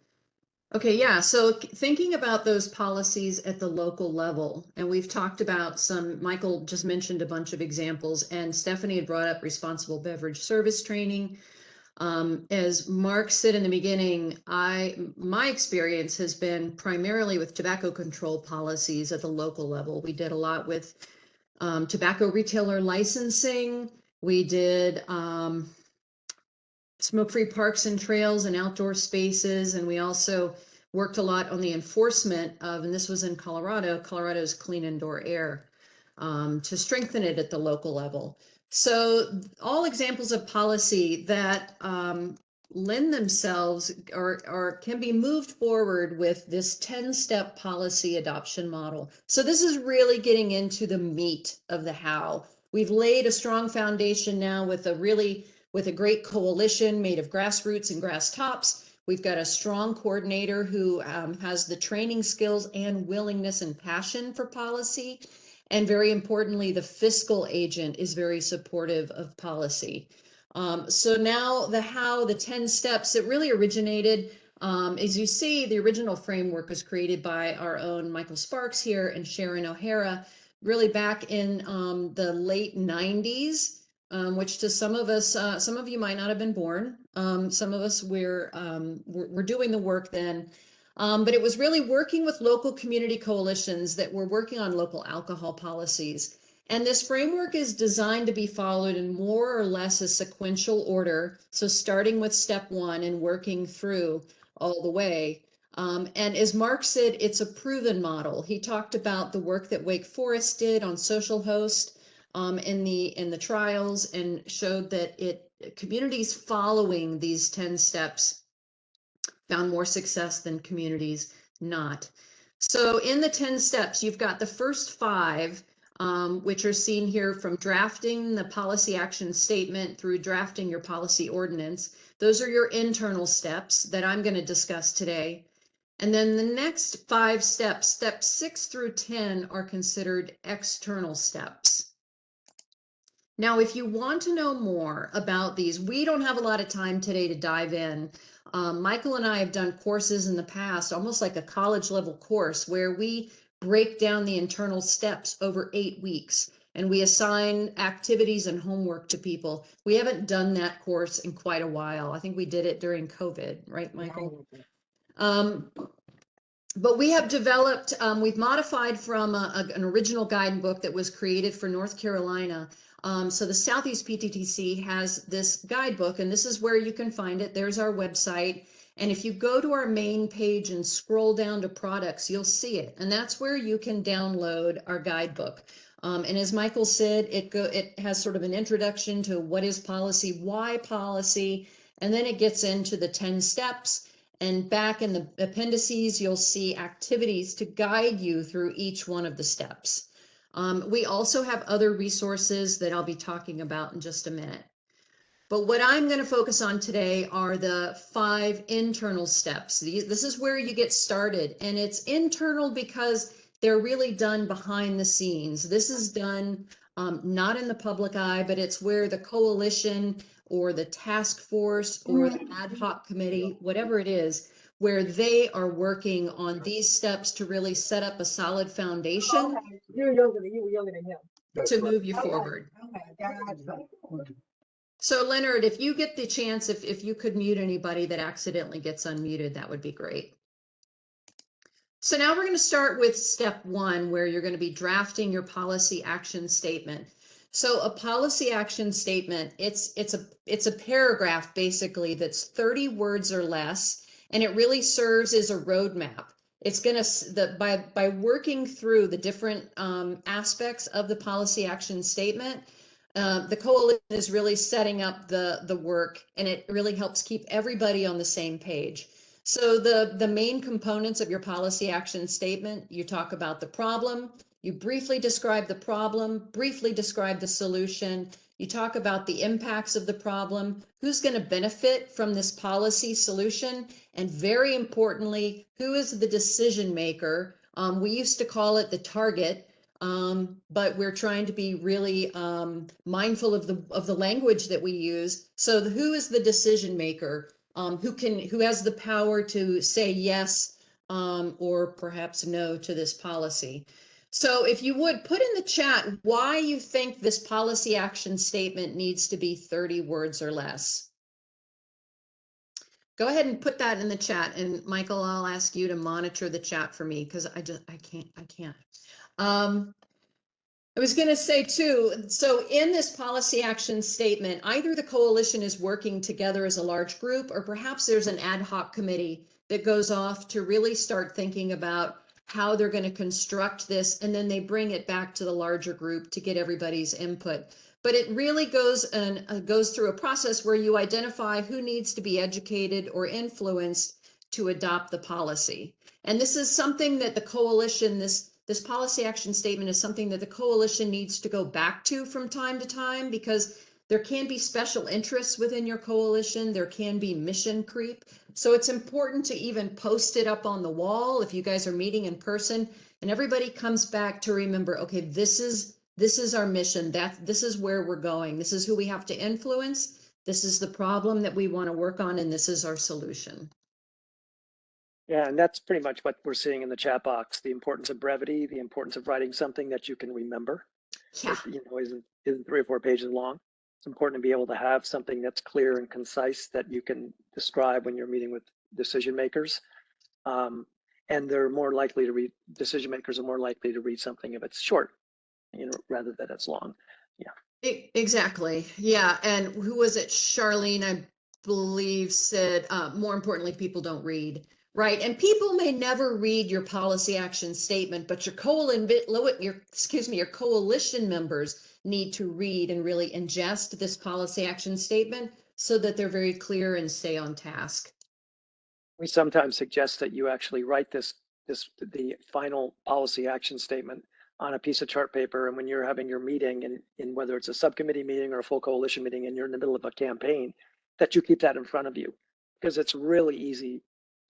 Okay, yeah. So thinking about those policies at the local level, and we've talked about some, Michael just mentioned a bunch of examples, and Stephanie had brought up responsible beverage service training. As Mark said in the beginning, my experience has been primarily with tobacco control policies at the local level. We did a lot with tobacco retailer licensing. We did smoke-free parks and trails and outdoor spaces. And we also worked a lot on the enforcement of, and this was in Colorado's clean indoor air, to strengthen it at the local level. So all examples of policy that lend themselves or can be moved forward with this 10-step policy adoption model. So this is really getting into the meat of the how. We've laid a strong foundation now with a great coalition made of grassroots and grass tops. We've got a strong coordinator who has the training skills and willingness and passion for policy. And very importantly, the fiscal agent is very supportive of policy. So now the how, the 10 steps, it really originated, as you see, the original framework was created by our own Michael Sparks here and Sharon O'Hara, really back in the late 90s. Which to some of us, some of you might not have been born. Some of us we're doing the work then. But it was really working with local community coalitions that were working on local alcohol policies. And this framework is designed to be followed in more or less a sequential order. So starting with step one and working through all the way. And as Mark said, it's a proven model. He talked about the work that Wake Forest did on social host in the trials, and showed that communities following these 10 steps found more success than communities not. So in the 10 steps, you've got the first 5, which are seen here, from drafting the policy action statement through drafting your policy ordinance. Those are your internal steps that I'm going to discuss today. And then the next 5 steps, steps 6 through 10, are considered external steps. Now, if you want to know more about these, we don't have a lot of time today to dive in. Michael and I have done courses in the past, almost like a college level course, where we break down the internal steps over 8 weeks and we assign activities and homework to people. We haven't done that course in quite a while. I think we did it during COVID, right, Michael? But we have developed, we've modified from an original guidebook that was created for North Carolina. So the Southeast PTTC has this guidebook, and this is where you can find it. There's our website. And if you go to our main page and scroll down to products, you'll see it. And that's where you can download our guidebook. And as Michael said, it has sort of an introduction to what is policy, why policy, and then it gets into the 10 steps. And back in the appendices, you'll see activities to guide you through each one of the steps. We also have other resources that I'll be talking about in just a minute. But what I'm going to focus on today are the 5 internal steps. This is where you get started, and it's internal because they're really done behind the scenes. This is done not in the public eye, but it's where the coalition or the task force or the ad hoc committee, whatever it is, where they are working on these steps to really set up a solid foundation to move you forward. So Leonard, if you get the chance, if you could mute anybody that accidentally gets unmuted, that would be great. So now we're going to start with step 1, where you're going to be drafting your policy action statement. So a policy action statement, it's a paragraph basically that's 30 words or less, and it really serves as a roadmap. It's going to, by working through the different aspects of the policy action statement, the coalition is really setting up the work, and it really helps keep everybody on the same page. So the main components of your policy action statement, you talk about the problem, you briefly describe the problem, briefly describe the solution, you talk about the impacts of the problem, who's going to benefit from this policy solution, and very importantly, who is the decision maker. We used to call it the target, but we're trying to be really mindful of the language that we use. So who is the decision maker? Who has the power to say yes or perhaps no to this policy. So if you would put in the chat why you think this policy action statement needs to be 30 words or less. Go ahead and put that in the chat, and Michael, I'll ask you to monitor the chat for me because I can't. I was going to say too, so in this policy action statement, either the coalition is working together as a large group, or perhaps there's an ad hoc committee that goes off to really start thinking about how they're going to construct this, and then they bring it back to the larger group to get everybody's input. But it really goes through a process where you identify who needs to be educated or influenced to adopt the policy. And this is something that the coalition, this policy action statement is something that the coalition needs to go back to from time to time, because there can be special interests within your coalition. There can be mission creep. So it's important to even post it up on the wall if you guys are meeting in person, and everybody comes back to remember, okay, this is our mission. This is where we're going. This is who we have to influence. This is the problem that we want to work on, and this is our solution. Yeah, and that's pretty much what we're seeing in the chat box, the importance of brevity, the importance of writing something that you can remember. Yeah. That, isn't 3 or 4 pages long. It's important to be able to have something that's clear and concise that you can describe when you're meeting with decision makers. And they're more likely to read, decision makers are more likely to read something if it's short, rather than it's long. Yeah. Exactly. Yeah. And who was it? Charlene, I believe, said, more importantly, people don't read. Right. And people may never read your policy action statement, but your your coalition members need to read and really ingest this policy action statement so that they're very clear and stay on task. We sometimes suggest that you actually write the final policy action statement on a piece of chart paper, and when you're having your meeting, in whether it's a subcommittee meeting or a full coalition meeting, and you're in the middle of a campaign, that you keep that in front of you, because it's really easy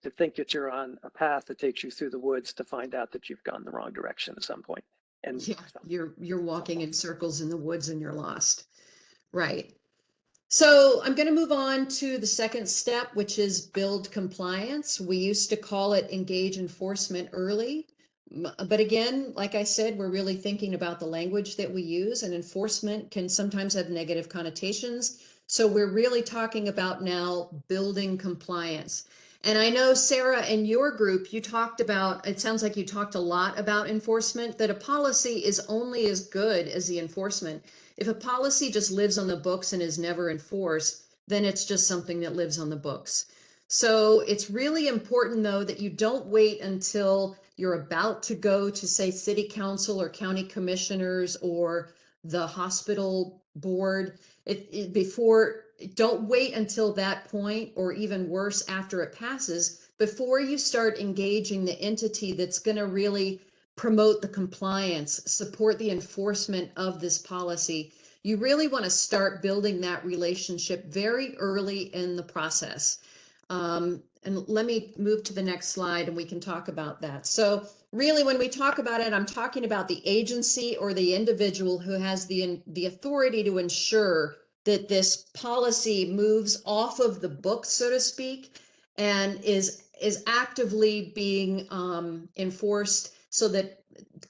to think that you're on a path that takes you through the woods to find out that you've gone the wrong direction at some point. And yeah, you're walking in circles in the woods and you're lost. Right. So I'm going to move on to the second step, which is build compliance. We used to call it engage enforcement early. But again, like I said, we're really thinking about the language that we use, and enforcement can sometimes have negative connotations. So we're really talking about now building compliance. And I know, Sarah, in your group, you talked about, it sounds like you talked a lot about enforcement, that a policy is only as good as the enforcement. If a policy just lives on the books and is never enforced, then it's just something that lives on the books. So it's really important, though, that you don't wait until you're about to go to, say, city council or county commissioners or the hospital board. Don't wait until that point, or even worse, after it passes, before you start engaging the entity that's going to really promote the compliance, support the enforcement of this policy. You really want to start building that relationship very early in the process. And let me move to the next slide and we can talk about that. So really, when we talk about it, I'm talking about the agency or the individual who has the authority to ensure that this policy moves off of the book, so to speak, and is actively being enforced, so that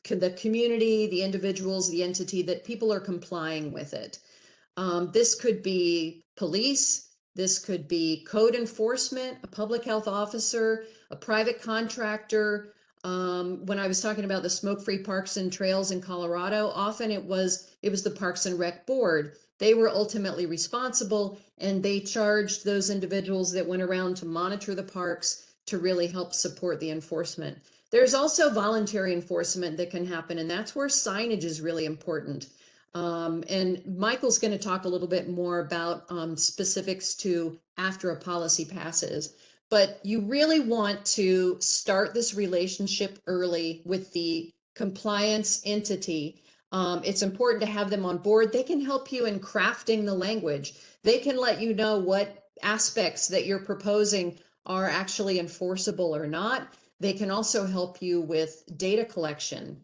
the community, the individuals, the entity, that people are complying with it. This could be police, this could be code enforcement, a public health officer, a private contractor. When I was talking about the smoke-free parks and trails in Colorado, often it was the Parks and Rec Board. They were ultimately responsible, and they charged those individuals that went around to monitor the parks to really help support the enforcement. There's also voluntary enforcement that can happen, and that's where signage is really important. And Michael's going to talk a little bit more about specifics to after a policy passes. But you really want to start this relationship early with the compliance entity. It's important to have them on board. They can help you in crafting the language. They can let you know what aspects that you're proposing are actually enforceable or not. They can also help you with data collection.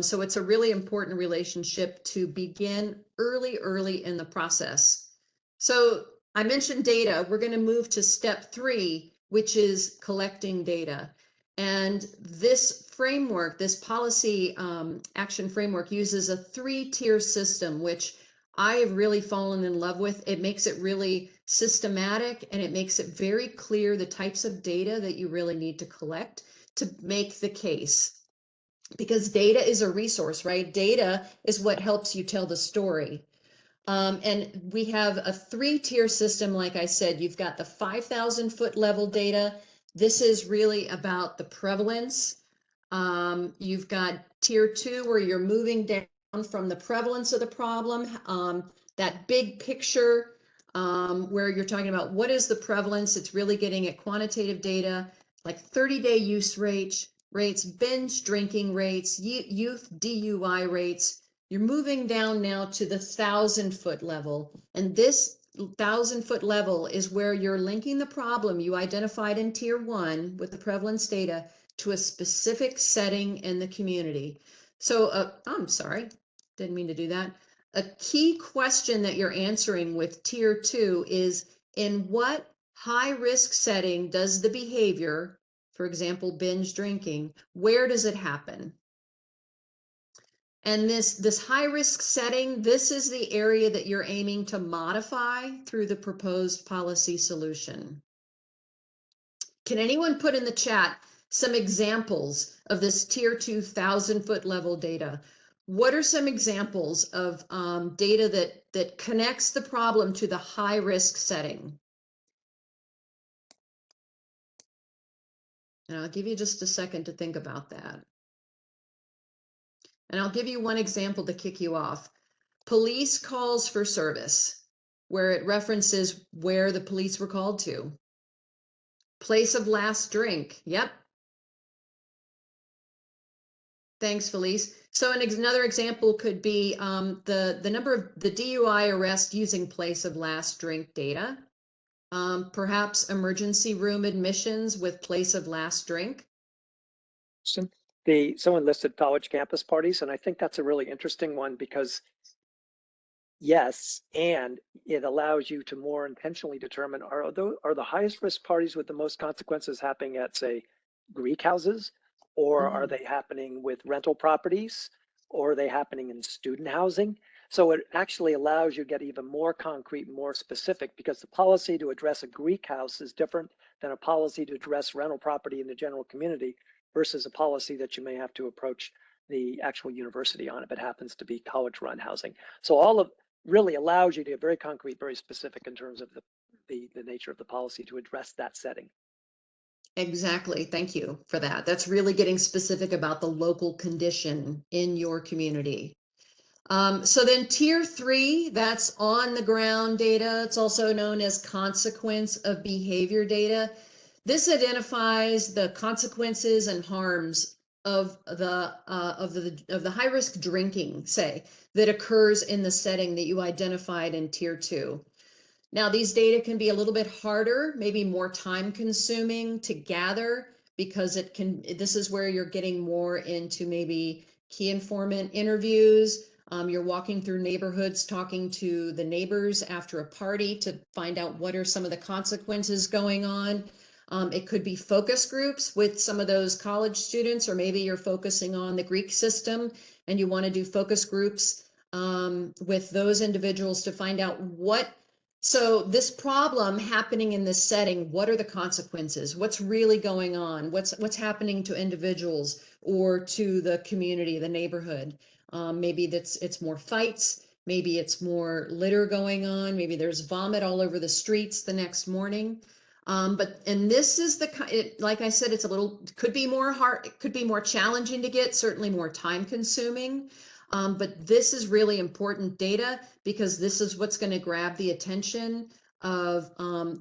So it's a really important relationship to begin early in the process. So I mentioned data. We're going to move to step 3, which is collecting data. And this framework, this policy action framework, uses a 3-tier system, which I have really fallen in love with. It makes it really systematic, and it makes it very clear the types of data that you really need to collect to make the case. Because data is a resource, right? Data is what helps you tell the story. And we have a 3-tier system. Like I said, you've got the 5,000 foot level data. This is really about the prevalence. You've got tier 2, where you're moving down from the prevalence of the problem, that big picture, where you're talking about what is the prevalence. It's really getting at quantitative data, like 30-day use rates, binge drinking rates, youth DUI rates. You're moving down now to the 1,000 foot level. And this 1,000 foot level is where you're linking the problem you identified in tier 1 with the prevalence data to a specific setting in the community. So I'm sorry, didn't mean to do that. A key question that you're answering with tier 2 is, in what high risk setting does the behavior, for example, binge drinking, where does it happen? And this high risk setting, this is the area that you're aiming to modify through the proposed policy solution. Can anyone put in the chat, some examples of this tier 2 1,000-foot level data. What are some examples of data that connects the problem to the high risk setting? And I'll give you just a second to think about that. And I'll give you one example to kick you off. Police calls for service, where it references where the police were called to. Place of last drink. Yep. Thanks, Felice. So another example could be the number of the DUI arrest using place of last drink data. Perhaps emergency room admissions with place of last drink. Someone listed college campus parties, and I think that's a really interesting one because yes, and it allows you to more intentionally determine are the highest risk parties with the most consequences happening at, say, Greek houses, or are they happening with rental properties, or are they happening in student housing? So it actually allows you to get even more concrete, more specific, because the policy to address a Greek house is different than a policy to address rental property in the general community versus a policy that you may have to approach the actual university on if it happens to be college-run housing. So all of really allows you to get very concrete, very specific in terms of the nature of the policy to address that setting. Exactly. Thank you for that. That's really getting specific about the local condition in your community. So then tier 3, that's on the ground data. It's also known as consequence of behavior data. This identifies the consequences and harms of the high risk drinking, say, that occurs in the setting that you identified in tier 2. Now, these data can be a little bit harder, maybe more time consuming to gather, because this is where you're getting more into maybe key informant interviews. You're walking through neighborhoods, talking to the neighbors after a party to find out what are some of the consequences going on. It could be focus groups with some of those college students, or maybe you're focusing on the Greek system and you want to do focus groups with those individuals to find out so this problem happening in this setting, what are the consequences? What's really going on? What's happening to individuals or to the community, the neighborhood? Maybe it's more fights. Maybe it's more litter going on. Maybe there's vomit all over the streets the next morning. And this is like I said, could be more hard, it could be more challenging to get, certainly more time consuming. But this is really important data because this is what's going to grab the attention of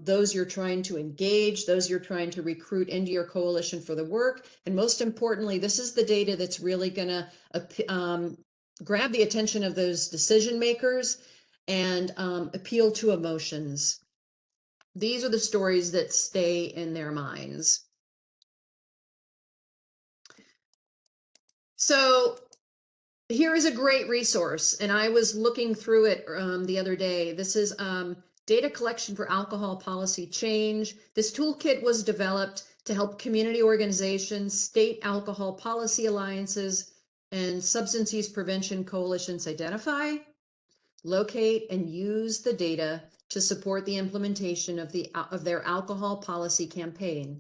those you're trying to engage, those you're trying to recruit into your coalition for the work. And most importantly, this is the data that's really going to grab the attention of those decision makers and appeal to emotions. These are the stories that stay in their minds. So here is a great resource, and I was looking through it the other day. This is data collection for alcohol policy change. This toolkit was developed to help community organizations, state alcohol policy alliances, and substance use prevention coalitions identify, locate, and use the data to support the implementation of their alcohol policy campaign.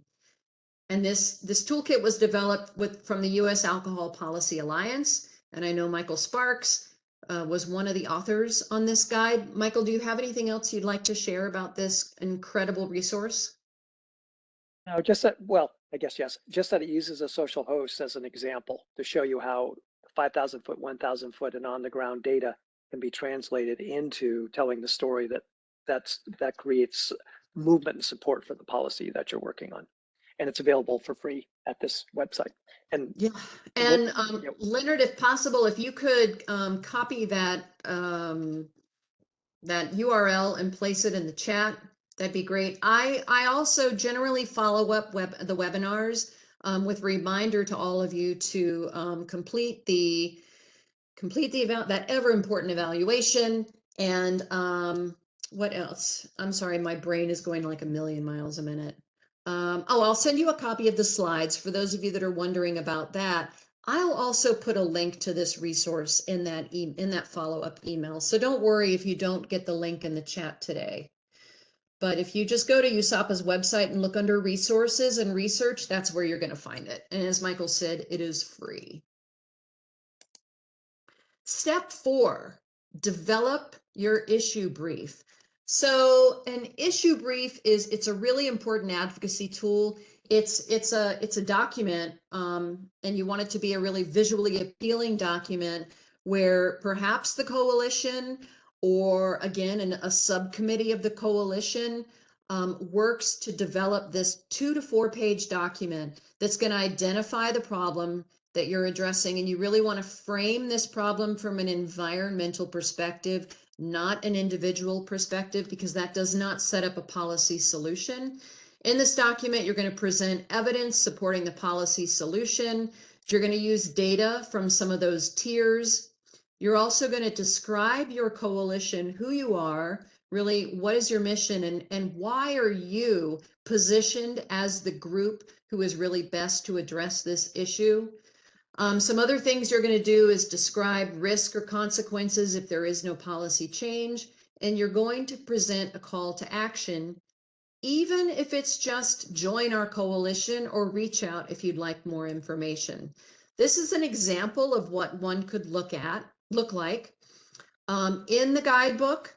And this toolkit was developed from the U.S. Alcohol Policy Alliance. And I know Michael Sparks was one of the authors on this guide. Michael, do you have anything else you'd like to share about this incredible resource? No, just that, well, I guess, yes, just that it uses a social host as an example to show you how 5,000 foot, 1,000 foot and on the ground data can be translated into telling the story that creates movement and support for the policy that you're working on. And it's available for free at this website. And yeah, and Leonard, if possible, if you could copy that that URL and place it in the chat, that'd be great. I also generally follow up the webinars with reminder to all of you to complete that ever important evaluation. And what else? I'm sorry, my brain is going like a million miles a minute. I'll send you a copy of the slides for those of you that are wondering about that. I'll also put a link to this resource in that follow-up email. So don't worry if you don't get the link in the chat today. But if you just go to USAPA's website and look under resources and research, that's where you're going to find it. And as Michael said, it is free. Step 4, develop your issue brief. So an issue brief it's a really important advocacy tool. It's a document, and you want it to be a really visually appealing document where perhaps the coalition or again a subcommittee of the coalition works to develop this 2 to 4 page document that's going to identify the problem that you're addressing. And you really want to frame this problem from an environmental perspective, not an individual perspective, because that does not set up a policy solution. In this document, you're going to present evidence supporting the policy solution. You're going to use data from some of those tiers. You're also going to describe your coalition, who you are, really what is your mission, and why are you positioned as the group who is really best to address this issue. Some other things you're going to do is describe risk or consequences if there is no policy change, and you're going to present a call to action, even if it's just join our coalition or reach out if you'd like more information. This is an example of what one could look like. In the guidebook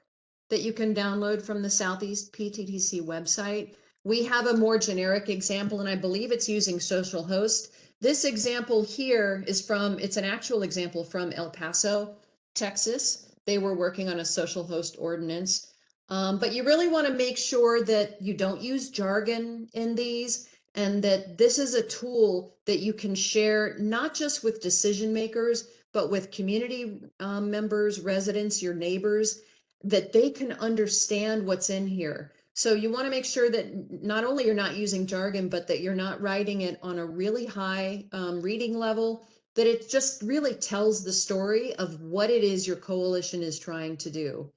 that you can download from the Southeast PTTC website, we have a more generic example, and I believe it's using social host. This example here it's an actual example from El Paso, Texas. They were working on a social host ordinance. But you really want to make sure that you don't use jargon in these, and that this is a tool that you can share not just with decision makers, but with community members, residents, your neighbors, that they can understand what's in here. So you want to make sure that not only you're not using jargon, but that you're not writing it on a really high reading level, that it just really tells the story of what it is your coalition is trying to do.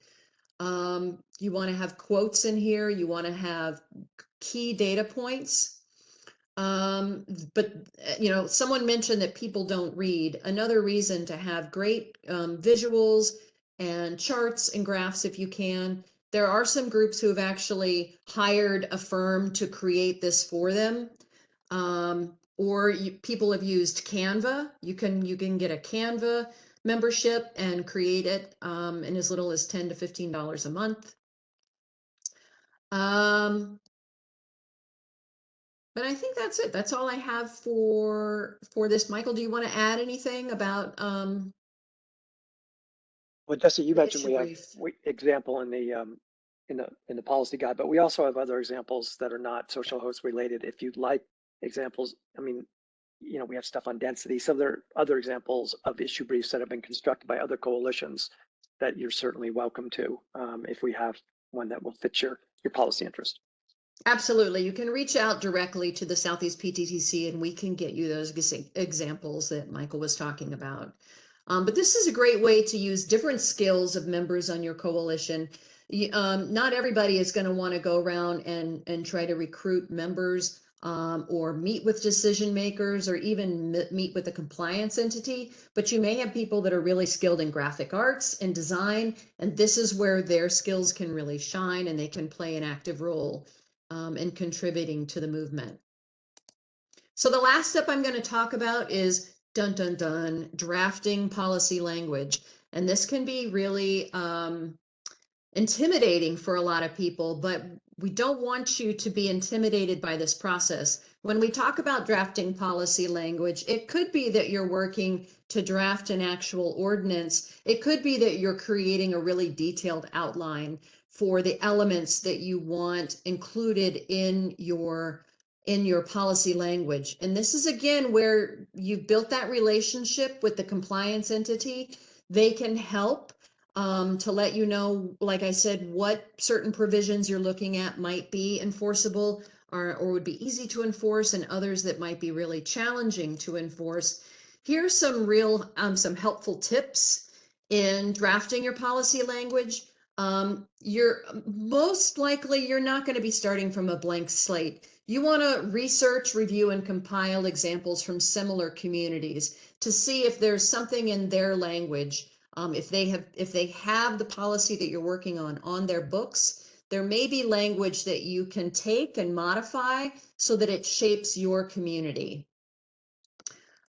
You want to have quotes in here. You want to have key data points. But someone mentioned that people don't read. Another reason to have great visuals and charts and graphs if you can. There are some groups who have actually hired a firm to create this for them. People have used Canva. You can get a Canva membership and create it in as little as $10 to $15 a month. But I think that's it. That's all I have for this. Michael, do you want to add anything about Well, Jesse, you the mentioned issue we have brief? example in the policy guide, but we also have other examples that are not social host related. If you'd like examples, I mean, we have stuff on density. So there are other examples of issue briefs that have been constructed by other coalitions that you're certainly welcome to, if we have one that will fit your policy interest. Absolutely. You can reach out directly to the Southeast PTTC and we can get you those examples that Michael was talking about. But this is a great way to use different skills of members on your coalition. Not everybody is going to want to go around and try to recruit members or meet with decision makers or even meet with a compliance entity, but you may have people that are really skilled in graphic arts and design, and this is where their skills can really shine and they can play an active role in contributing to the movement. So the last step I'm going to talk about is drafting policy language. And this can be really intimidating for a lot of people, but we don't want you to be intimidated by this process. When we talk about drafting policy language, it could be that you're working to draft an actual ordinance. It could be that you're creating a really detailed outline for the elements that you want included in your policy language. And this is again where you've built that relationship with the compliance entity. They can help to let you know, like I said, what certain provisions you're looking at might be enforceable or would be easy to enforce, and others that might be really challenging to enforce. Here's some some helpful tips in drafting your policy language. You're most likely you're not going to be starting from a blank slate. You want to research, review, and compile examples from similar communities to see if there's something in their language. If they have the policy that you're working on their books, there may be language that you can take and modify so that it shapes your community.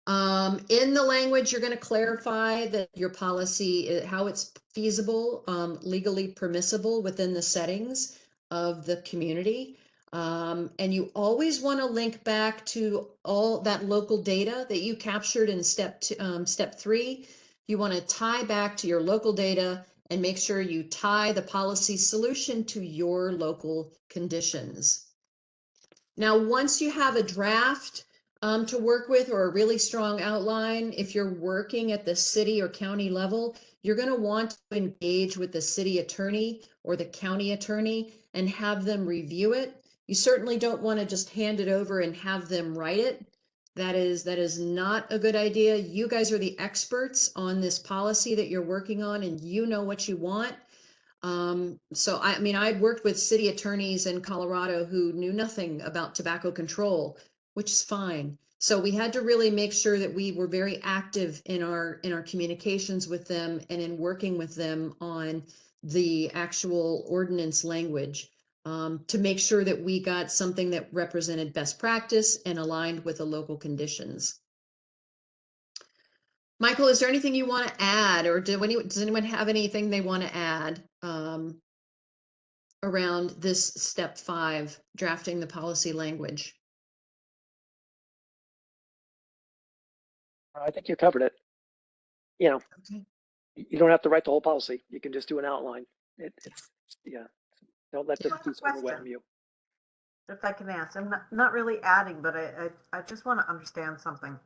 In the language, you're going to clarify that your policy, how it's feasible, legally permissible within the settings of the community. And you always want to link back to all that local data that you captured in step 3. You want to tie back to your local data and make sure you tie the policy solution to your local conditions. Now, once you have a draft to work with, or a really strong outline, if you're working at the city or county level, you're going to want to engage with the city attorney or the county attorney and have them review it. You certainly don't want to just hand it over and have them write it. That is not a good idea. You guys are the experts on this policy that you're working on, and you know what you want. So I mean, I'd worked with city attorneys in Colorado who knew nothing about tobacco control, which is fine. So we had to really make sure that we were very active in our communications with them and in working with them on the actual ordinance language, to make sure that we got something that represented best practice and aligned with the local conditions. Michael, is there anything you want to add, or does anyone have anything they want to add around this step 5, drafting the policy language? I think you covered it. You know, Okay. you don't have to write the whole policy. You can just do an outline. It's yeah. Don't let the Just a piece overwhelm question. you. If I can ask, I'm not really adding, but I just want to understand something.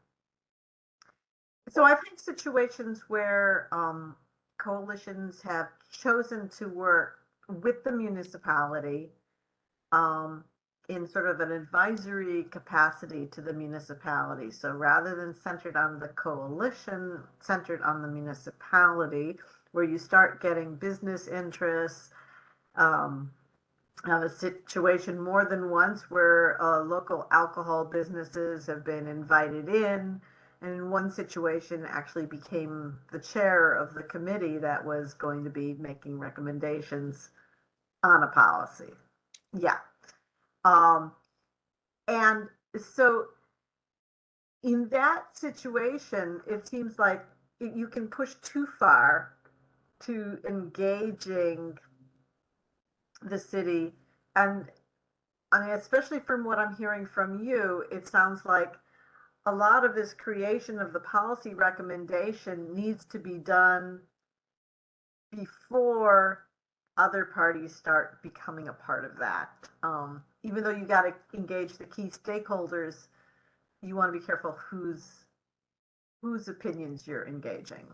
So I've had situations where coalitions have chosen to work with the municipality in sort of an advisory capacity to the municipality. So rather than centered on the coalition, centered on the municipality, where you start getting business interests. I have a situation more than once where local alcohol businesses have been invited in, and in one situation actually became the chair of the committee that was going to be making recommendations on a policy. Yeah. And so in that situation, it seems like you can push too far to engaging the city. And I mean, especially from what I'm hearing from you, it sounds like a lot of this creation of the policy recommendation needs to be done before other parties start becoming a part of that. Even though you got to engage the key stakeholders, you want to be careful whose opinions you're engaging.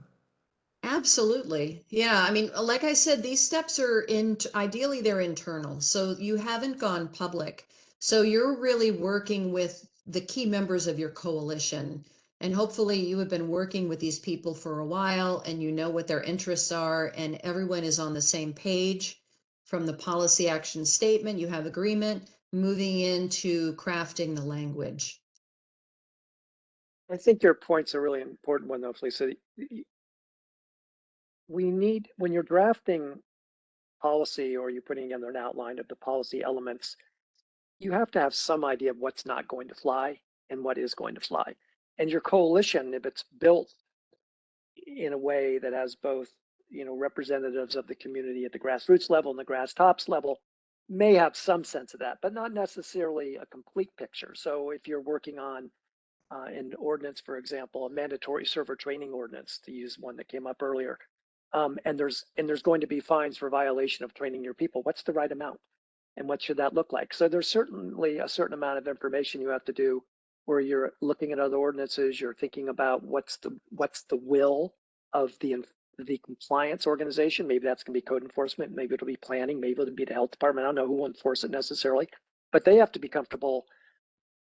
Absolutely. Yeah. I mean, like I said, these steps are ideally they're internal. So you haven't gone public. So you're really working with the key members of your coalition. And hopefully you have been working with these people for a while and you know what their interests are, and everyone is on the same page from the policy action statement. You have agreement moving into crafting the language. I think your point's a really important one, though, Felicia. We need, when you're drafting policy or you're putting together an outline of the policy elements, you have to have some idea of what's not going to fly and what is going to fly. And your coalition, if it's built in a way that has both, representatives of the community at the grassroots level and the grass tops level, may have some sense of that, but not necessarily a complete picture. So if you're working on an ordinance, for example, a mandatory server training ordinance, to use one that came up earlier, and there's going to be fines for violation of training your people, what's the right amount? And what should that look like? So there's certainly a certain amount of information you have to do where you're looking at other ordinances, you're thinking about what's the will of the compliance organization. Maybe that's going to be code enforcement, maybe it'll be planning, maybe it'll be the health department. I don't know who will enforce it necessarily, but they have to be comfortable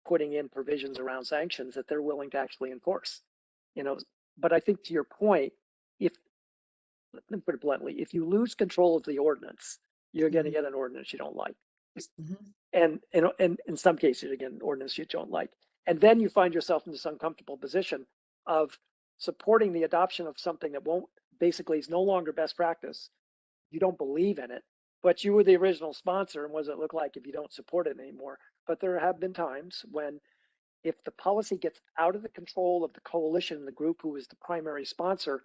putting in provisions around sanctions that they're willing to actually enforce. But I think to your point, let me put it bluntly, if you lose control of the ordinance, you're going to get an ordinance you don't like. And in some cases, again, an ordinance you don't like. And then you find yourself in this uncomfortable position of supporting the adoption of something that basically is no longer best practice. You don't believe in it, but you were the original sponsor, and what does it look like if you don't support it anymore? But there have been times when, if the policy gets out of the control of the coalition, the group who is the primary sponsor,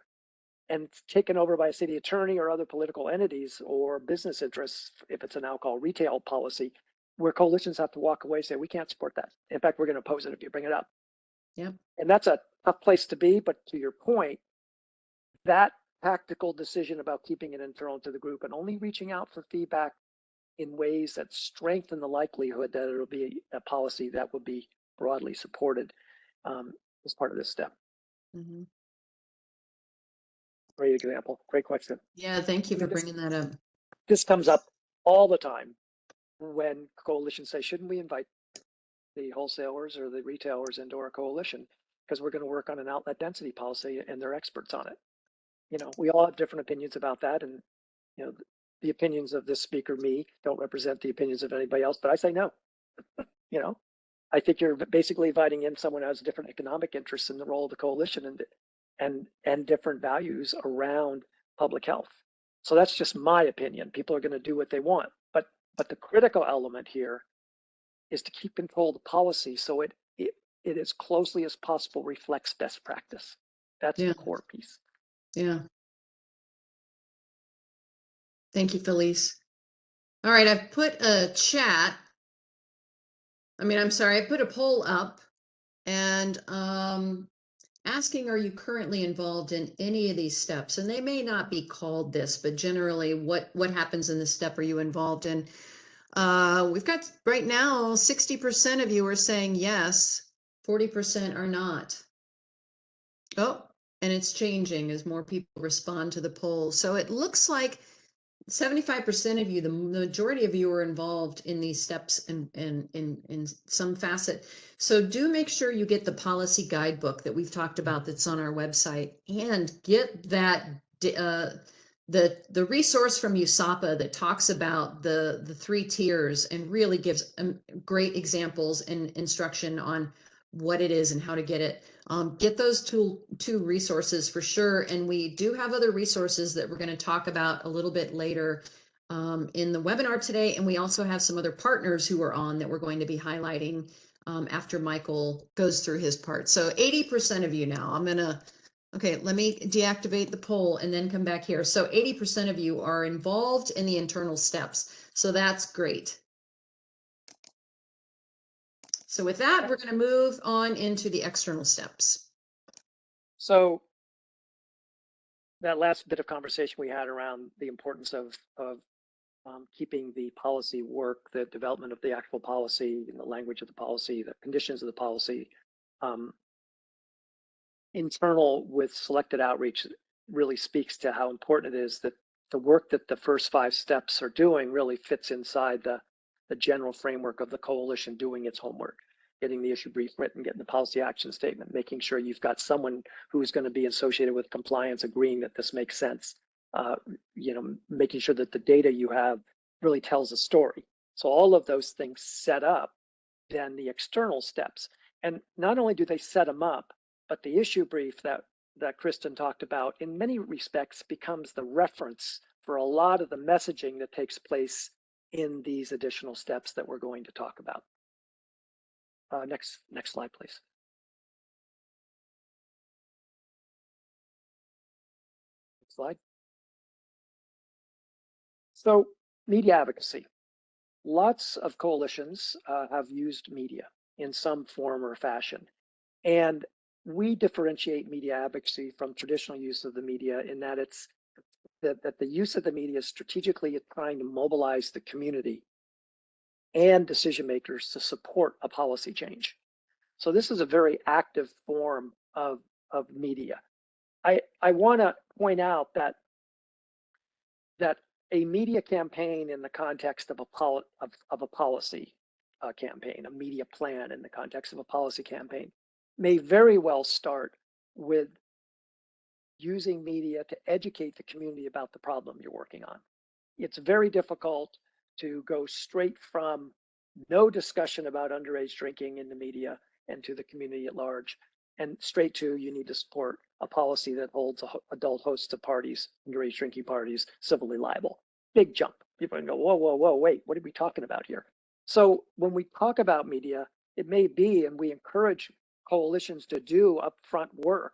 and it's taken over by a city attorney or other political entities or business interests, if it's an alcohol retail policy, where coalitions have to walk away and say, we can't support that. In fact, we're going to oppose it if you bring it up. Yeah. And that's a tough place to be. But to your point, that tactical decision about keeping it internal to the group and only reaching out for feedback in ways that strengthen the likelihood that it'll be a policy that will be broadly supported is part of this step. Mhm. Great example. Great question. Yeah, thank you for This- bringing that up. This comes up all the time when coalitions say, shouldn't we invite the wholesalers or the retailers into our coalition? Because we're going to work on an outlet density policy and they're experts on it. You know, we all have different opinions about that. And, you know, the opinions of this speaker, me, don't represent the opinions of anybody else, but I say no. You know, I think you're basically inviting in someone who has different economic interests in the role of the coalition and different values around public health. So that's just my opinion. People are going to do what they want, but the critical element here is to keep control of the policy so it as closely as possible reflects best practice. That's Yeah. the core piece. Yeah. Thank you, Felice. All right, I've put a chat. I put a poll up and asking, are you currently involved in any of these steps? And they may not be called this, but generally what happens in this step are you involved in? We've got right now 60% of you are saying yes, 40% are not. Oh, and it's changing as more people respond to the poll. So it looks like 75% of you, the majority of you, are involved in these steps in some facet. So do make sure you get the policy guidebook that we've talked about that's on our website, and get that the resource from USAPA that talks about the 3 tiers and really gives great examples and instruction on what it is and how to get it. Get those two resources for sure. And we do have other resources that we're going to talk about a little bit later in the webinar today. And we also have some other partners who are on that we're going to be highlighting after Michael goes through his part. So 80% of you now, okay, let me deactivate the poll and then come back here. So 80% of you are involved in the internal steps. So that's great. So with that, we're going to move on into the external steps. So that last bit of conversation we had around the importance of keeping the policy work, the development of the actual policy, the language of the policy, the conditions of the policy, internal with selected outreach really speaks to how important it is that the work that the first 5 steps are doing really fits inside the general framework of the coalition doing its homework, getting the issue brief written, getting the policy action statement, making sure you've got someone who's going to be associated with compliance agreeing that this makes sense, you know, making sure that the data you have really tells a story. So all of those things set up then the external steps. And not only do they set them up, but the issue brief that Kristen talked about in many respects becomes the reference for a lot of the messaging that takes place in these additional steps that we're going to talk about. Next slide, please. Next slide. So media advocacy. Lots of coalitions have used media in some form or fashion. And we differentiate media advocacy from traditional use of the media in that it's that the use of the media is strategically trying to mobilize the community and decision makers to support a policy change. So this is a very active form of media. I want to point out that a media campaign in the context of a policy campaign, a media plan in the context of a policy campaign, may very well start with using media to educate the community about the problem you're working on. It's very difficult to go straight from no discussion about underage drinking in the media and to the community at large, and straight to you need to support a policy that holds adult hosts of parties, underage drinking parties, civilly liable. big jump. People can go, whoa, whoa, whoa, wait, what are we talking about here? So when we talk about media, it may be, and we encourage coalitions to do upfront work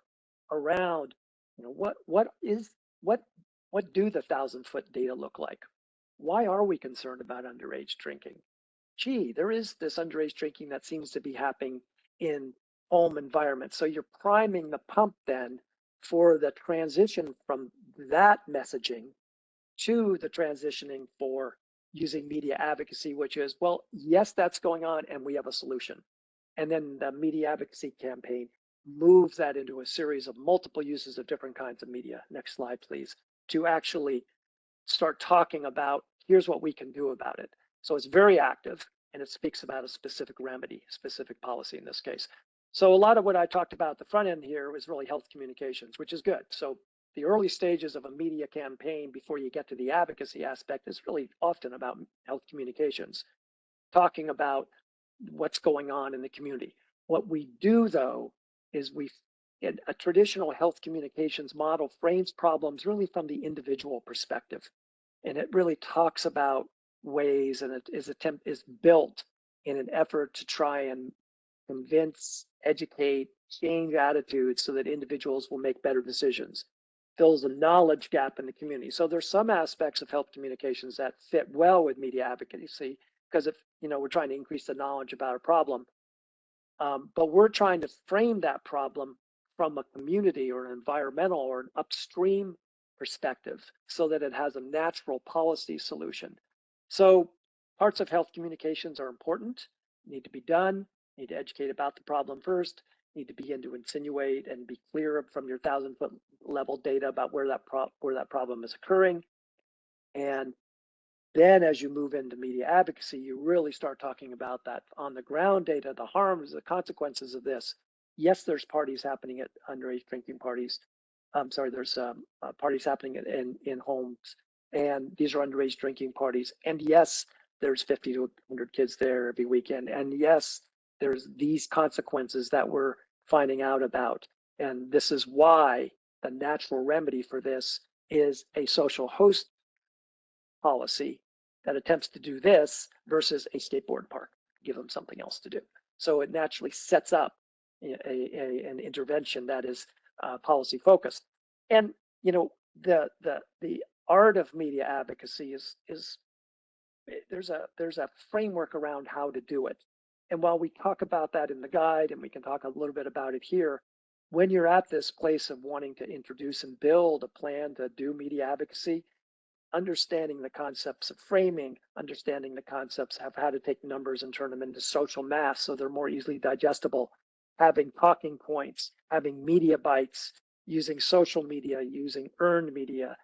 around, what do the 1,000-foot data look like? Why are we concerned about underage drinking? Gee, there is this underage drinking that seems to be happening in home environments. So you're priming the pump then for the transition from that messaging to the transitioning for using media advocacy, which is, well, yes, that's going on and we have a solution. And then the media advocacy campaign moves that into a series of multiple uses of different kinds of media. Next slide, please, to actually start talking about, here's what we can do about it. So it's very active and it speaks about a specific remedy, specific policy in this case. So a lot of what I talked about at the front end here was really health communications, which is good. So the early stages of a media campaign before you get to the advocacy aspect is really often about health communications, talking about what's going on in the community. What we do though is a traditional health communications model frames problems really from the individual perspective. And it really talks about ways, and it is built in an effort to try and convince, educate, change attitudes so that individuals will make better decisions. Fills a knowledge gap in the community. So there's some aspects of health communications that fit well with media advocacy, because if we're trying to increase the knowledge about a problem, but we're trying to frame that problem from a community or an environmental or an upstream perspective so that it has a natural policy solution. So parts of health communications are important, need to be done, need to educate about the problem first, need to begin to insinuate and be clear from your 1,000-foot level data about where that problem is occurring. And then as you move into media advocacy, you really start talking about that on the ground data, the harms, the consequences of this. Yes, there's parties happening at underage drinking parties. There's parties happening in homes, and these are underage drinking parties. And yes, there's 50 to 100 kids there every weekend. And yes, there's these consequences that we're finding out about. And this is why the natural remedy for this is a social host policy that attempts to do this versus a skateboard park, give them something else to do. So it naturally sets up an intervention that is policy focused. And the art of media advocacy is there's a framework around how to do it. And while we talk about that in the guide, and we can talk a little bit about it here, when you're at this place of wanting to introduce and build a plan to do media advocacy, understanding the concepts of framing, understanding the concepts of how to take numbers and turn them into social math so they're more easily digestible, having talking points, having media bites, using social media, using earned media,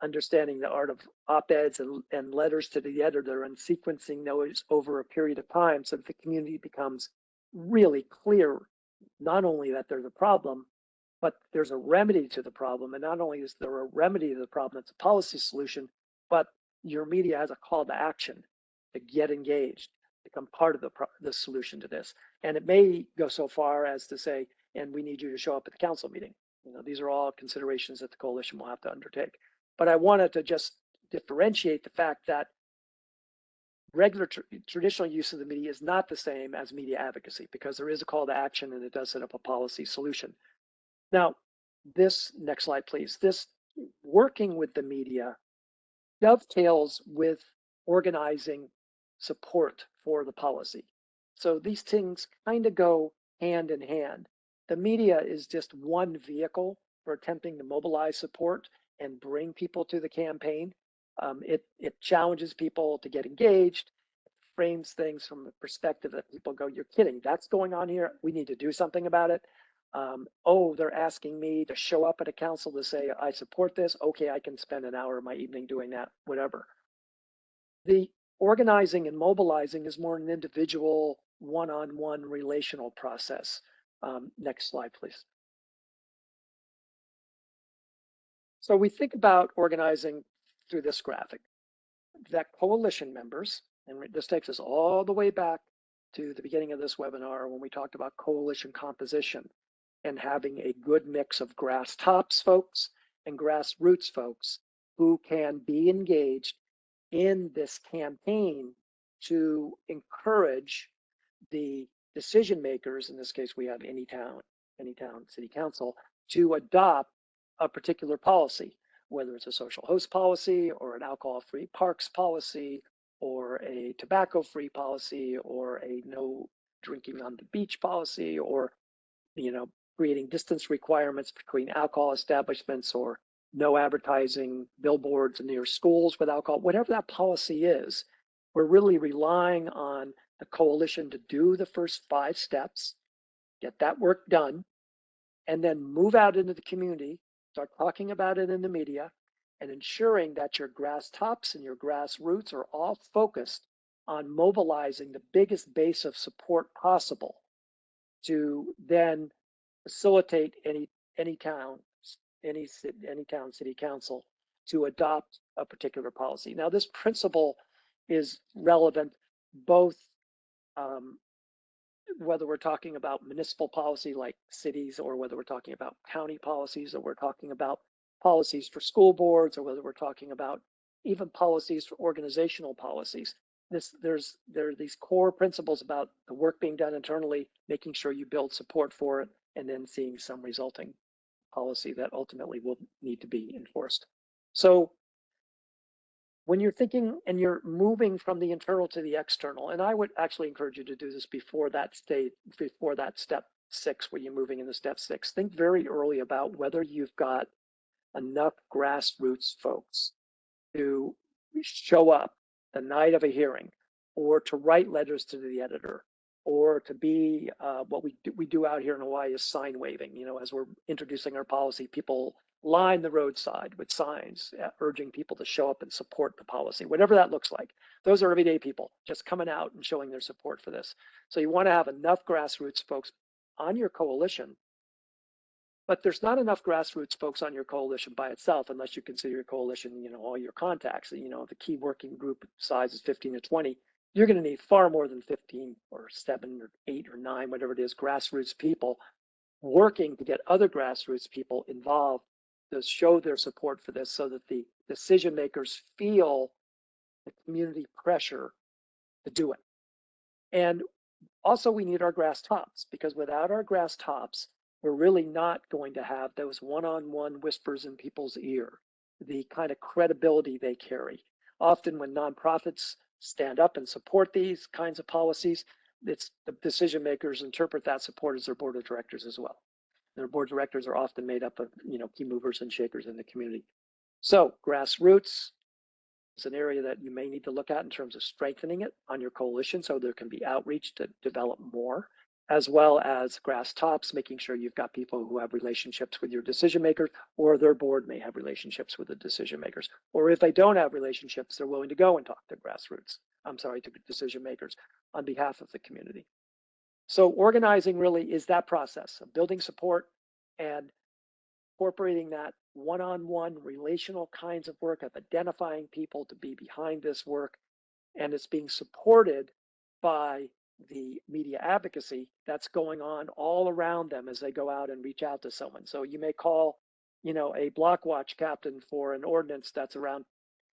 understanding the art of op-eds and letters to the editor and sequencing those over a period of time so that the community becomes really clear, not only that there's a problem, but there's a remedy to the problem. And not only is there a remedy to the problem, it's a policy solution, but your media has a call to action to get engaged, become part of the solution to this. And it may go so far as to say, and we need you to show up at the council meeting. These are all considerations that the coalition will have to undertake. But I wanted to just differentiate the fact that regular traditional use of the media is not the same as media advocacy, because there is a call to action and it does set up a policy solution. Now, this next slide, please. This working with the media dovetails with organizing support for the policy. So these things kind of go hand in hand. The media is just one vehicle for attempting to mobilize support and bring people to the campaign. It challenges people to get engaged, frames things from the perspective that people go, you're kidding, that's going on here, we need to do something about it. Oh, they're asking me to show up at a council to say, I support this. Okay, I can spend an hour of my evening doing that, whatever. The organizing and mobilizing is more an individual, one-on-one relational process. Next slide, please. So we think about organizing through this graphic, that coalition members, and this takes us all the way back to the beginning of this webinar when we talked about coalition composition and having a good mix of grass tops folks and grassroots folks who can be engaged in this campaign to encourage the decision makers, in this case we have any town city council, to adopt a particular policy, whether it's a social host policy or an alcohol-free parks policy or a tobacco-free policy or a no drinking on the beach policy, or creating distance requirements between alcohol establishments, or no advertising billboards near schools with alcohol. Whatever that policy is, we're really relying on the coalition to do the first 5 steps, get that work done, and then move out into the community, start talking about it in the media, and ensuring that your grass tops and your grassroots are all focused on mobilizing the biggest base of support possible to then facilitate any town city council to adopt a particular policy. Now, this principle is relevant both whether we're talking about municipal policy like cities, or whether we're talking about county policies, or we're talking about policies for school boards, or whether we're talking about even policies for organizational policies. There are these core principles about the work being done internally, making sure you build support for it, and then seeing some resulting policy that ultimately will need to be enforced. So when you're thinking and you're moving from the internal to the external, and I would actually encourage you to do this before that step 6, where you're moving into step 6, think very early about whether you've got enough grassroots folks to show up the night of a hearing, or to write letters to the editor, or to be what we do out here in Hawaii is sign waving. As we're introducing our policy, people line the roadside with signs urging people to show up and support the policy, whatever that looks like. Those are everyday people just coming out and showing their support for this. So you want to have enough grassroots folks on your coalition, but there's not enough grassroots folks on your coalition by itself, unless you consider your coalition, all your contacts. The key working group size is 15 to 20. You're going to need far more than 15 or 7 or 8 or 9, whatever it is, grassroots people working to get other grassroots people involved to show their support for this, so that the decision makers feel the community pressure to do it. And also, we need our grass tops, because without our grass tops, we're really not going to have those one-on-one whispers in people's ear, the kind of credibility they carry. Often when nonprofits stand up and support these kinds of policies, the decision makers interpret that support as their board of directors as well. Their board of directors are often made up of key movers and shakers in the community. So grassroots is an area that you may need to look at in terms of strengthening it on your coalition, so there can be outreach to develop more, as well as grass tops, making sure you've got people who have relationships with your decision makers, or their board may have relationships with the decision makers. Or if they don't have relationships, they're willing to go and talk to to decision makers on behalf of the community. So organizing really is that process of building support and incorporating that one-on-one relational kinds of work, of identifying people to be behind this work, and it's being supported by the media advocacy that's going on all around them as they go out and reach out to someone. So you may call, a block watch captain for an ordinance that's around,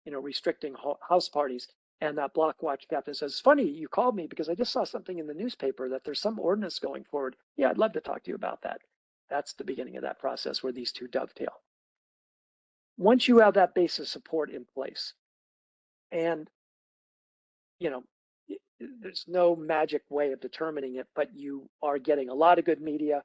restricting house parties. And that block watch captain says, "It's funny you called me, because I just saw something in the newspaper that there's some ordinance going forward. Yeah, I'd love to talk to you about that." That's the beginning of that process where these two dovetail. Once you have that base of support in place, and there's no magic way of determining it, but you are getting a lot of good media,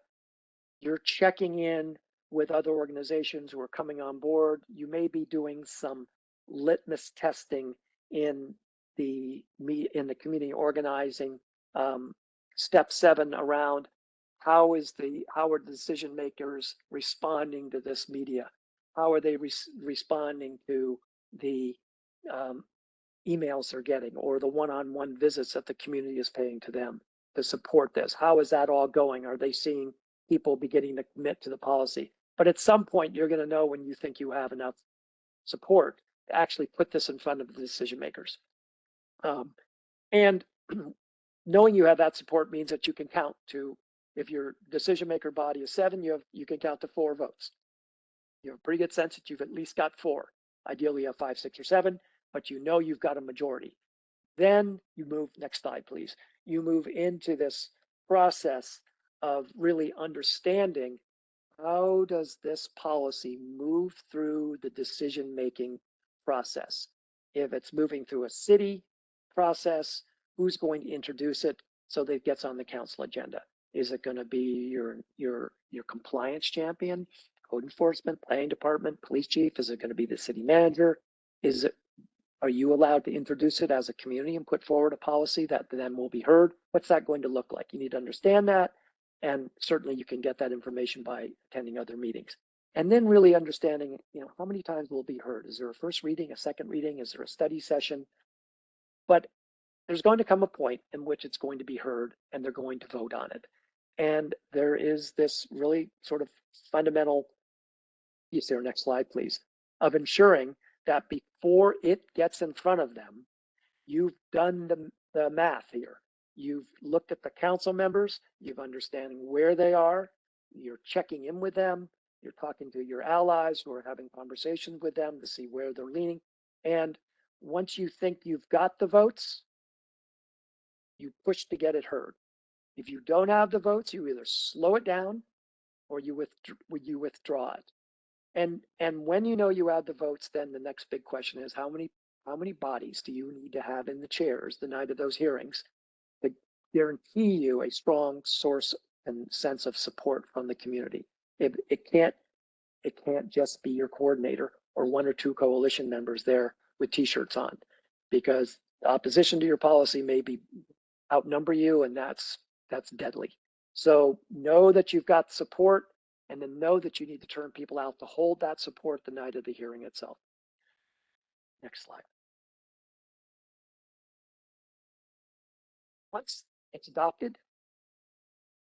you're checking in with other organizations who are coming on board, you may be doing some litmus testing in the community organizing. Step 7 around how are the decision makers responding to this media? How are they responding to the emails they're getting, or the one-on-one visits that the community is paying to them to support this? How is that all going? Are they seeing people beginning to commit to the policy? But at some point, you're going to know when you think you have enough support to actually put this in front of the decision makers. And knowing you have that support means that you can count to, if your decision maker body is 7, you can count to 4 votes. You have a pretty good sense that you've at least got 4. Ideally, you have 5, 6, or 7. but you know you've got a majority. Then you move, next slide, please. You move into this process of really understanding how does this policy move through the decision-making process? If it's moving through a city process, who's going to introduce it so that it gets on the council agenda? Is it going to be your compliance champion, code enforcement, planning department, police chief? Is it going to be the city manager? Are you allowed to introduce it as a community and put forward a policy that then will be heard? What's that going to look like? You need to understand that. And certainly you can get that information by attending other meetings. And then really understanding, how many times will it be heard? Is there a first reading, a second reading? Is there a study session? But there's going to come a point in which it's going to be heard and they're going to vote on it. And there is this really sort of fundamental, you see our next slide, please, of ensuring that before it gets in front of them, you've done the math here. You've looked at the council members, you've understanding where they are, you're checking in with them, you're talking to your allies who are having conversations with them to see where they're leaning. And once you think you've got the votes, you push to get it heard. If you don't have the votes, you either slow it down or you withdraw it. And when you know you have the votes, then the next big question is how many bodies do you need to have in the chairs the night of those hearings to guarantee you a strong source and sense of support from the community? It can't just be your coordinator or one or two coalition members there with t-shirts on, because opposition to your policy may be outnumber you, and that's deadly. So know that you've got support, and then know that you need to turn people out to hold that support the night of the hearing itself. Next slide. Once it's adopted,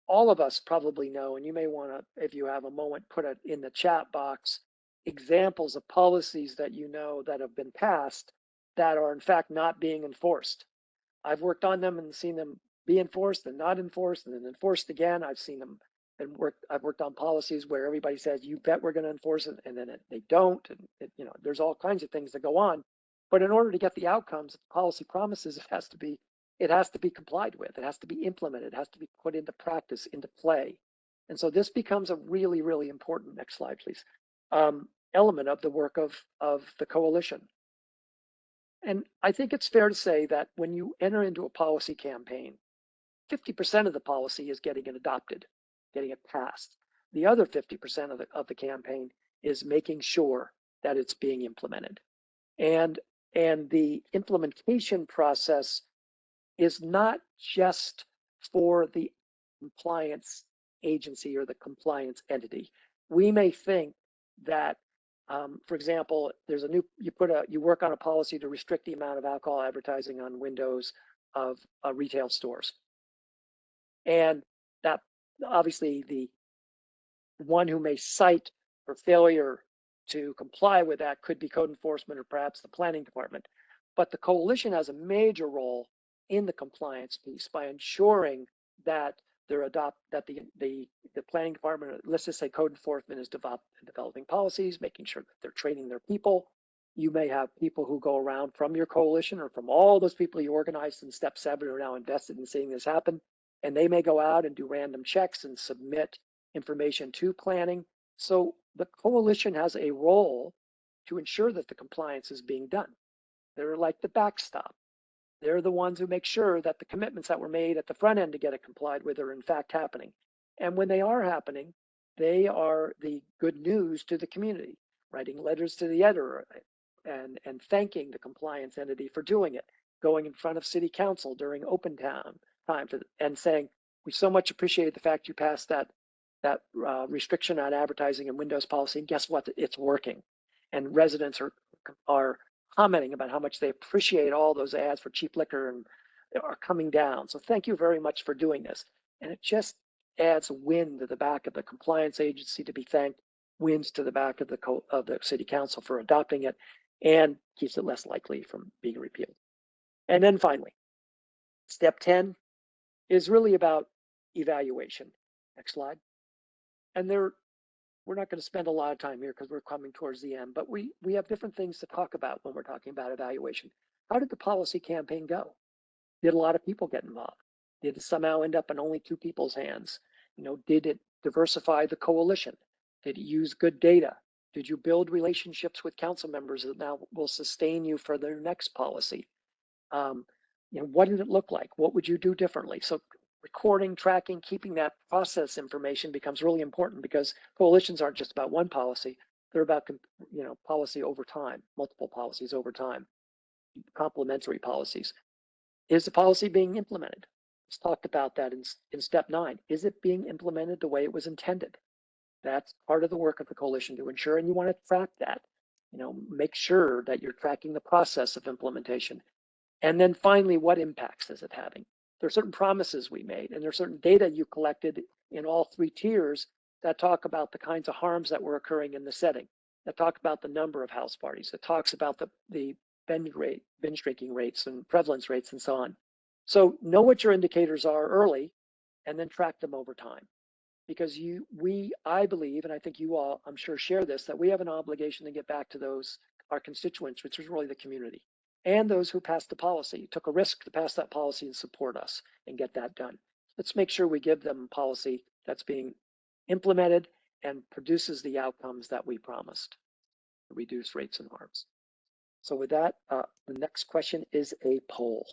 all of us probably know, and you may want to, if you have a moment, put it in the chat box, examples of policies that you know that have been passed that are in fact not being enforced. I've worked on them and seen them be enforced and not enforced and then enforced again. I've seen them and I've worked on policies where everybody says, you bet we're going to enforce it, and then they don't. And there's all kinds of things that go on. But in order to get the outcomes the policy promises, it has to be complied with. It has to be implemented. It has to be put into practice, into play. And so this becomes a really, really important, next slide, please, element of the work of the coalition. And I think it's fair to say that when you enter into a policy campaign, 50% of the policy is getting it adopted, getting it passed. The other 50% of the campaign is making sure that it's being implemented. And the implementation process is not just for the compliance agency or the compliance entity. We may think that, for example, there's you work on a policy to restrict the amount of alcohol advertising on windows of retail stores. And that obviously the one who may cite for failure to comply with that could be code enforcement or perhaps the planning department. But the coalition has a major role in the compliance piece by ensuring that the planning department, let's just say code enforcement, is developing policies, making sure that they're training their people. You may have people who go around from your coalition or from all those people you organized in step 7 who are now invested in seeing this happen. And they may go out and do random checks and submit information to planning. So the coalition has a role to ensure that the compliance is being done. They're like the backstop. They're the ones who make sure that the commitments that were made at the front end to get it complied with are in fact happening. And when they are happening, they are the good news to the community, writing letters to the editor and thanking the compliance entity for doing it, going in front of city council during open time and saying, we so much appreciate the fact you passed that restriction on advertising and windows policy, and guess what, it's working. And residents are commenting about how much they appreciate all those ads for cheap liquor and are coming down. So thank you very much for doing this. And it just adds wind to the back of the compliance agency to be thanked, winds to the back of the city council for adopting it, and keeps it less likely from being repealed. And then finally, step 10 is really about evaluation. Next slide. And there we're not going to spend a lot of time here because we're coming towards the end, but we have different things to talk about when we're talking about evaluation. How did the policy campaign go? Did a lot of people get involved? Did it somehow end up in only 2 people's hands? Did it diversify the coalition? Did it use good data? Did you build relationships with council members that now will sustain you for their next policy? What did it look like? What would you do differently? So recording, tracking, keeping that process information becomes really important, because coalitions aren't just about one policy. They're about, policy over time, multiple policies over time, complementary policies. Is the policy being implemented? Let's talk about that in step 9. Is it being implemented the way it was intended? That's part of the work of the coalition to ensure, and you want to track that. Make sure that you're tracking the process of implementation. And then finally, what impacts is it having? There are certain promises we made, and there's certain data you collected in all 3 tiers that talk about the kinds of harms that were occurring in the setting, that talk about the number of house parties, that talks about the binge drinking rates and prevalence rates and so on. So know what your indicators are early, and then track them over time. Because I believe, and I think you all, I'm sure, share this, that we have an obligation to get back to our constituents, which is really the community, and those who passed the policy, took a risk to pass that policy and support us and get that done. Let's make sure we give them a policy that's being implemented and produces the outcomes that we promised, reduce rates and harms. So with that, the next question is a poll.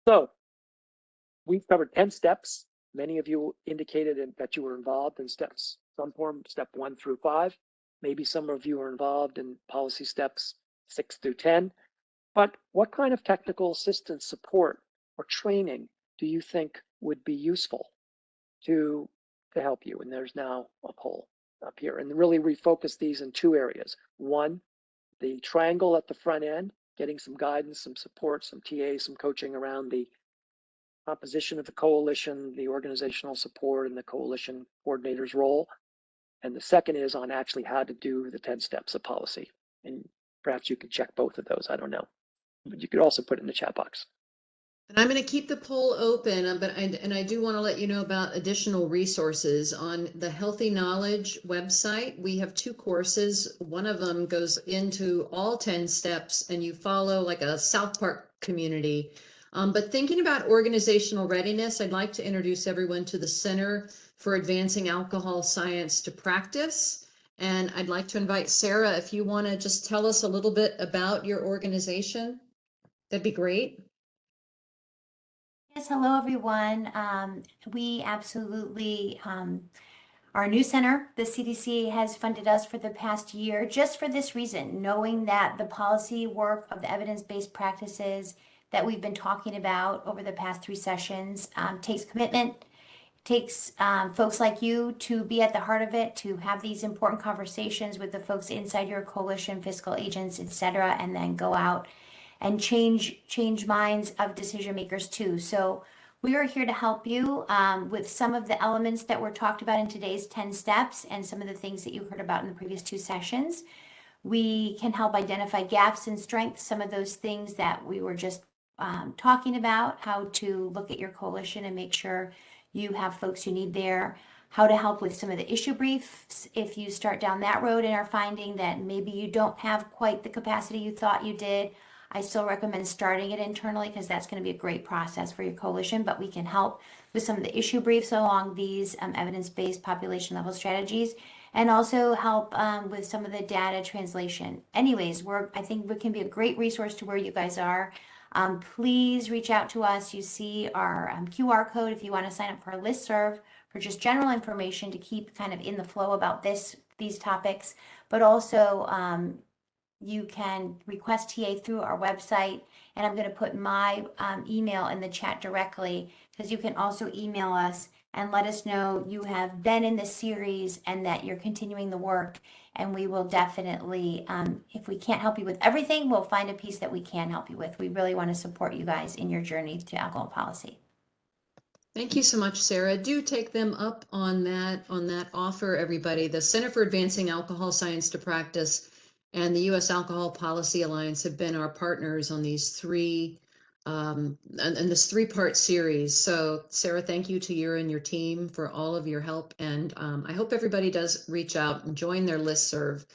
So we've covered 10 steps. Many of you indicated that you were involved in steps, some form, step 1 through 5. Maybe some of you are involved in policy steps 6 through 10. But what kind of technical assistance, support, or training do you think would be useful to help you? And there's now a poll up here. And really refocus these in 2 areas. 1, the triangle at the front end, getting some guidance, some support, some TA, some coaching around the composition of the coalition, the organizational support, and the coalition coordinator's role. And the second is on actually how to do the 10 steps of policy. And perhaps you could check both of those, I don't know. But you could also put it in the chat box. And I'm going to keep the poll open, but I do want to let you know about additional resources on the Healthy Knowledge website. We have 2 courses. One of them goes into all 10 steps, and you follow like a South Park community. But thinking about organizational readiness, I'd like to introduce everyone to the Center for Advancing Alcohol Science to Practice. And I'd like to invite Sarah, if you want to just tell us a little bit about your organization, that'd be great. Yes, hello everyone. We absolutely our new center, the CDC, has funded us for the past year just for this reason, knowing that the policy work of the evidence-based practices that we've been talking about over the past 3 sessions takes commitment, takes folks like you to be at the heart of it, to have these important conversations with the folks inside your coalition, fiscal agents, etc., and then go out and change minds of decision makers too. So we are here to help you with some of the elements that were talked about in today's 10 steps and some of the things that you heard about in the previous 2 sessions. We can help identify gaps and strengths, some of those things that we were just talking about, how to look at your coalition and make sure you have folks you need there, how to help with some of the issue briefs if you start down that road and are finding that maybe you don't have quite the capacity you thought you did. I still recommend starting it internally because that's going to be a great process for your coalition, but we can help with some of the issue briefs along these evidence-based population level strategies, and also help with some of the data translation. Anyways, I think we can be a great resource to where you guys are. Please reach out to us. You see our QR code if you want to sign up for a listserv for just general information to keep kind of in the flow about these topics, but also you can request TA through our website, and I'm going to put my email in the chat directly, because you can also email us and let us know you have been in this series and that you're continuing the work, and we will definitely, if we can't help you with everything, we'll find a piece that we can help you with. We really want to support you guys in your journey to alcohol policy. Thank you so much, Sarah. Do take them up on that offer, everybody. The Center for Advancing Alcohol Science to Practice and the U.S. Alcohol Policy Alliance have been our partners on these 3 and this 3-part series. So Sarah, thank you to you and your team for all of your help. And I hope everybody does reach out and join their listserv.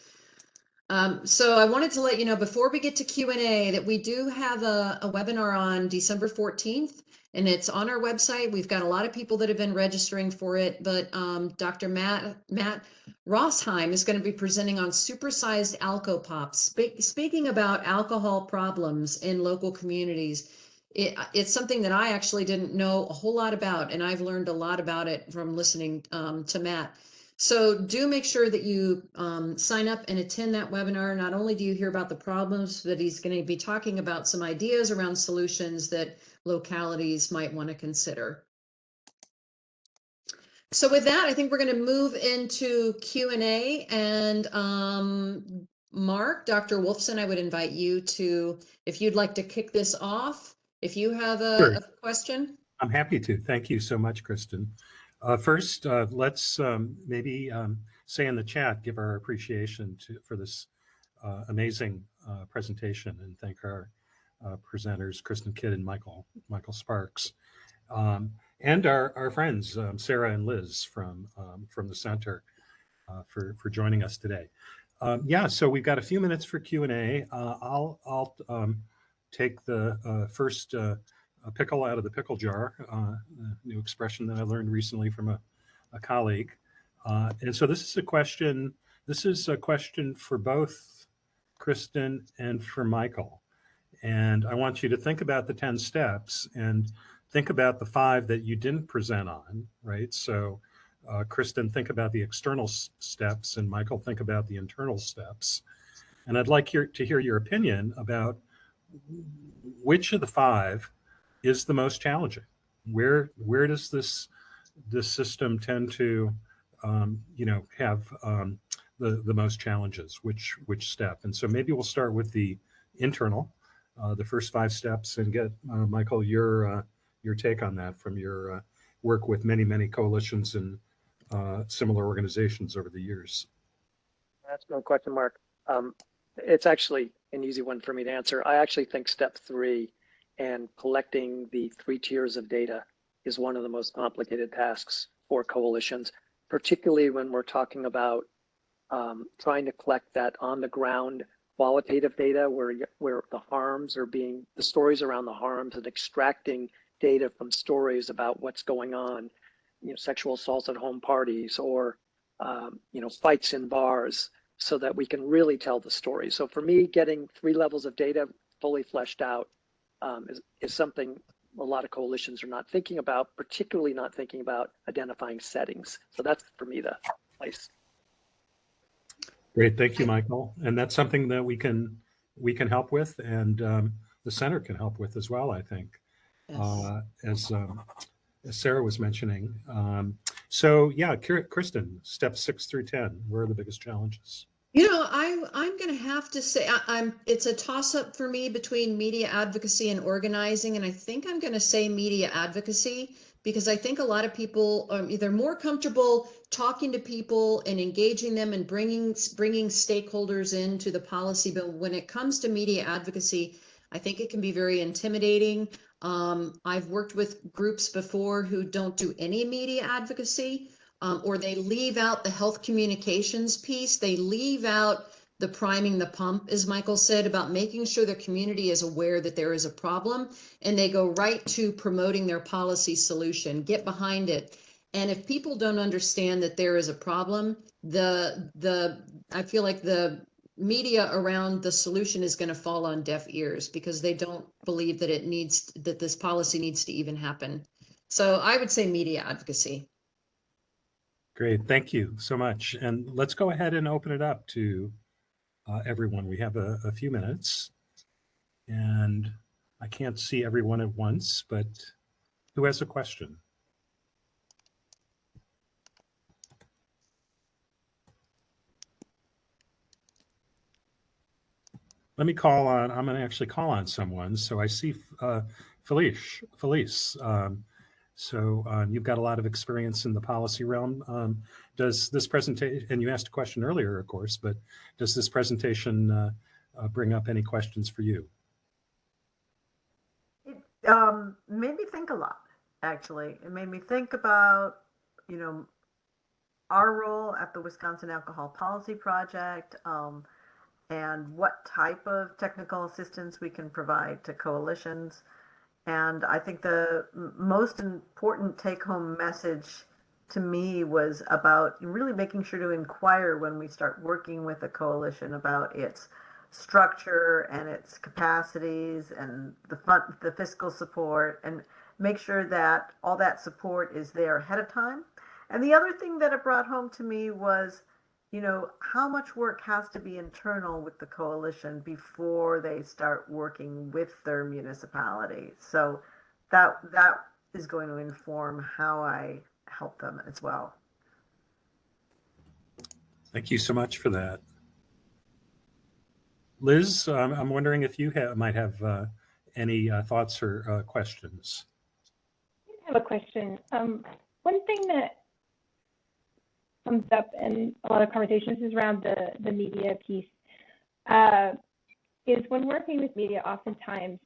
So I wanted to let you know before we get to Q&A that we do have a webinar on December 14th, and it's on our website. We've got a lot of people that have been registering for it, but Dr. Matt Rossheim is going to be presenting on supersized alcopops, speaking about alcohol problems in local communities. It's something that I actually didn't know a whole lot about, and I've learned a lot about it from listening to Matt. So do make sure that you sign up and attend that webinar. Not only do you hear about the problems, but he's going to be talking about some ideas around solutions that localities might want to consider. So with that, I think we're going to move into Q&A. And Mark, Dr. Wolfson, I would invite you to, if you'd like to kick this off, if you have a question. I'm happy to. Thank you so much, Kristen. First, let's maybe say in the chat, give our appreciation for this amazing presentation, and thank our presenters, Kristen Kidd and Michael Sparks, and our friends, Sarah and Liz from the center for joining us today. Yeah, so we've got a few minutes for Q&A. I'll take the first a pickle out of the pickle jar, a new expression that I learned recently from a colleague. And so this is a question for both Kristen and for Michael. And I want you to think about the 10 steps and think about the 5 that you didn't present on, right? So Kristen, think about the external steps, and Michael, think about the internal steps. And I'd like to hear your opinion about which of the 5 is the most challenging. Where does this system tend to have the most challenges? Which step? And so maybe we'll start with the internal, the first 5 steps, and get Michael your take on that from your work with many coalitions and similar organizations over the years. That's no question, Mark. It's actually an easy one for me to answer. I actually think step 3 and collecting the 3 tiers of data is one of the most complicated tasks for coalitions, particularly when we're talking about trying to collect that on the ground qualitative data where the harms are the stories around the harms, and extracting data from stories about what's going on, sexual assaults at home parties, or fights in bars, so that we can really tell the story. So for me, getting 3 levels of data fully fleshed out is something a lot of coalitions are not thinking about, particularly not thinking about identifying settings. So that's for me the place. Great, thank you, Michael. And that's something that we can help with, and the center can help with as well, I think. Yes. As Sarah was mentioning. So yeah, Kristen, steps 6 through 10, where are the biggest challenges? I'm going to have to say it's a toss-up for me between media advocacy and organizing, and I think I'm going to say media advocacy, because I think a lot of people they're more comfortable talking to people and engaging them and bringing stakeholders into the policy. But when it comes to media advocacy, I think it can be very intimidating. I've worked with groups before who don't do any media advocacy. Or they leave out the health communications piece. They leave out the priming the pump, as Michael said, about making sure the community is aware that there is a problem, and they go right to promoting their policy solution, get behind it. And if people don't understand that there is a problem, I feel like the media around the solution is going to fall on deaf ears, because they don't believe that this policy needs to even happen. So I would say media advocacy. Great, thank you so much. And let's go ahead and open it up to everyone. We have a few minutes, and I can't see everyone at once, but who has a question? Let me I'm going to actually call on someone. So I see Felice. So you've got a lot of experience in the policy realm. Does this presentation, and you asked a question earlier, of course, but does this presentation bring up any questions for you? made me think a lot, actually. It made me think about, you know, our role at the Wisconsin Alcohol Policy Project, and what type of technical assistance we can provide to coalitions. And I think the most important take-home message to me was about really making sure to inquire when we start working with a coalition about its structure and its capacities and the fiscal support, and make sure that all that support is there ahead of time. And the other thing that it brought home to me was, you know, how much work has to be internal with the coalition before they start working with their municipality. So that is going to inform how I help them as well. Thank you so much for that. Liz, I'm wondering if you might have any thoughts or questions. I have a question. One thing that comes up in a lot of conversations is around the media piece. Is when working with media, oftentimes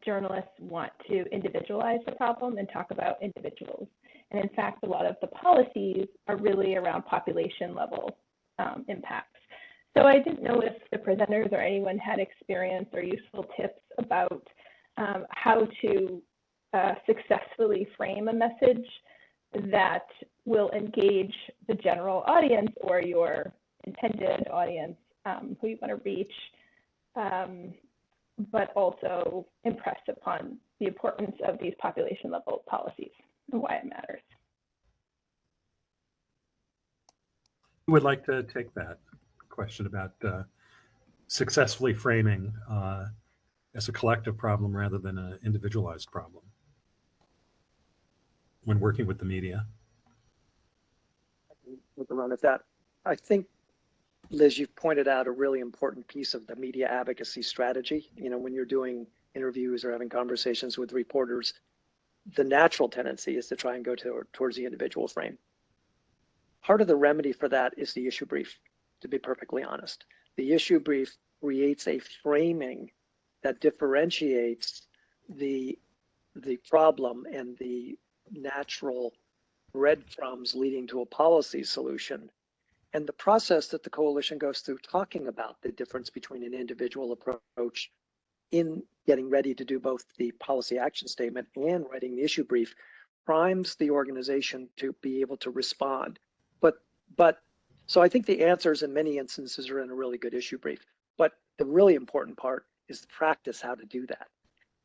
journalists want to individualize the problem and talk about individuals. And in fact, a lot of the policies are really around population level impacts. So I didn't know if the presenters or anyone had experience or useful tips about how to successfully frame a message that will engage the general audience or your intended audience who you want to reach, but also impress upon the importance of these population level policies and why it matters. Who would like to take that question about successfully framing as a collective problem rather than an individualized problem when working with the media? With the run of that, I think, Liz, you've pointed out a really important piece of the media advocacy strategy. You know, when you're doing interviews or having conversations with reporters, the natural tendency is to try and go towards the individual frame. Part of the remedy for that is the issue brief, to be perfectly honest. The issue brief creates a framing that differentiates the problem and the natural breadcrumbs leading to a policy solution. And the process that the coalition goes through talking about the difference between an individual approach in getting ready to do both the policy action statement and writing the issue brief primes the organization to be able to respond. But so I think the answers in many instances are in a really good issue brief. But the really important part is to practice how to do that.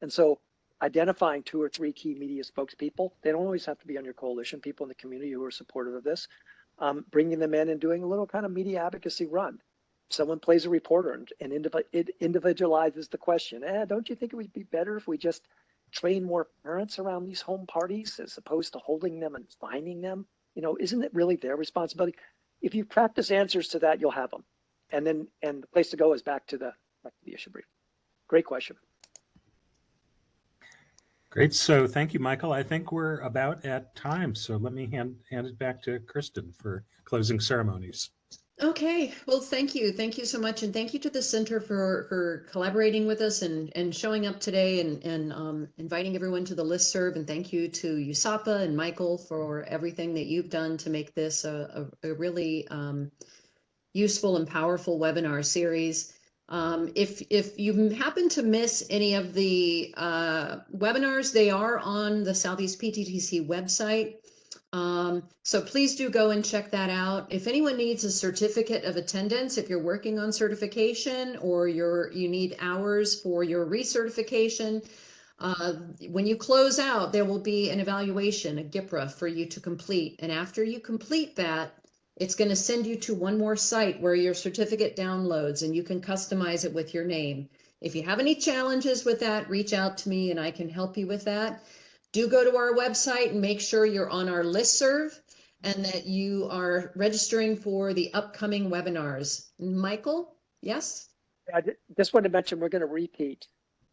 And so identifying 2 or 3 key media spokespeople, they don't always have to be on your coalition, people in the community who are supportive of this, bringing them in and doing a little kind of media advocacy run. Someone plays a reporter and it individualizes the question. Don't you think it would be better if we just train more parents around these home parties as opposed to holding them and fining them? You know, isn't it really their responsibility? If you practice answers to that, you'll have them. And the place to go is back to the issue brief. Great question. Great. So thank you, Michael. I think we're about at time. So let me hand it back to Kristen for closing ceremonies. Okay, well, thank you. Thank you so much. And thank you to the center for collaborating with us and showing up today and inviting everyone to the listserv. And thank you to USAPA and Michael for everything that you've done to make this a really useful and powerful webinar series. If you happen to miss any of the webinars, they are on the Southeast PTTC website. So please do go and check that out. If anyone needs a certificate of attendance, if you're working on certification or you need hours for your recertification, when you close out, there will be an evaluation, a GIPRA for you to complete. And after you complete that, it's going to send you to one more site where your certificate downloads and you can customize it with your name. If you have any challenges with that, reach out to me and I can help you with that. Do go to our website and make sure you're on our listserv and that you are registering for the upcoming webinars. Michael, yes? I just wanted to mention we're going to repeat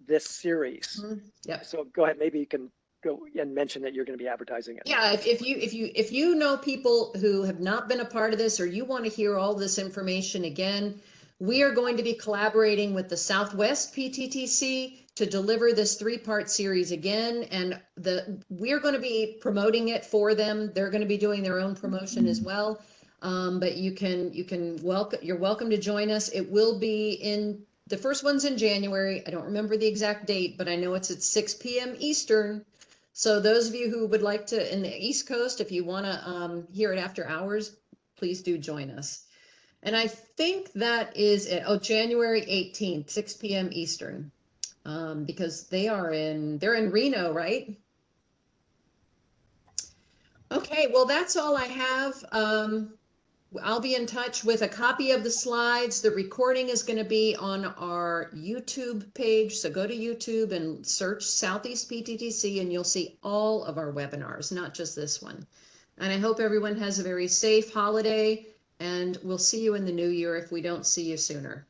this series. Yep. So go ahead. Maybe you can go and mention that you're going to be advertising it. Yeah, if you know people who have not been a part of this or you want to hear all this information again, We are going to be collaborating with the Southwest PTTC to deliver this 3-part series again, and we're going to be promoting it for them. They're going to be doing their own promotion as well. But you're welcome to join us. It will be the first one's in January. I don't remember the exact date, but I know it's at 6 p.m. Eastern. So those of you who would like to, in the East Coast, if you want to hear it after hours, please do join us. And I think that is it. Oh, January 18th, 6 p.m. Eastern. Because they're in Reno, right? Okay, well, that's all I have. I'll be in touch with a copy of the slides. The recording is going to be on our YouTube page. So go to YouTube and search Southeast PTTC and you'll see all of our webinars, not just this one. And I hope everyone has a very safe holiday, and we'll see you in the new year if we don't see you sooner.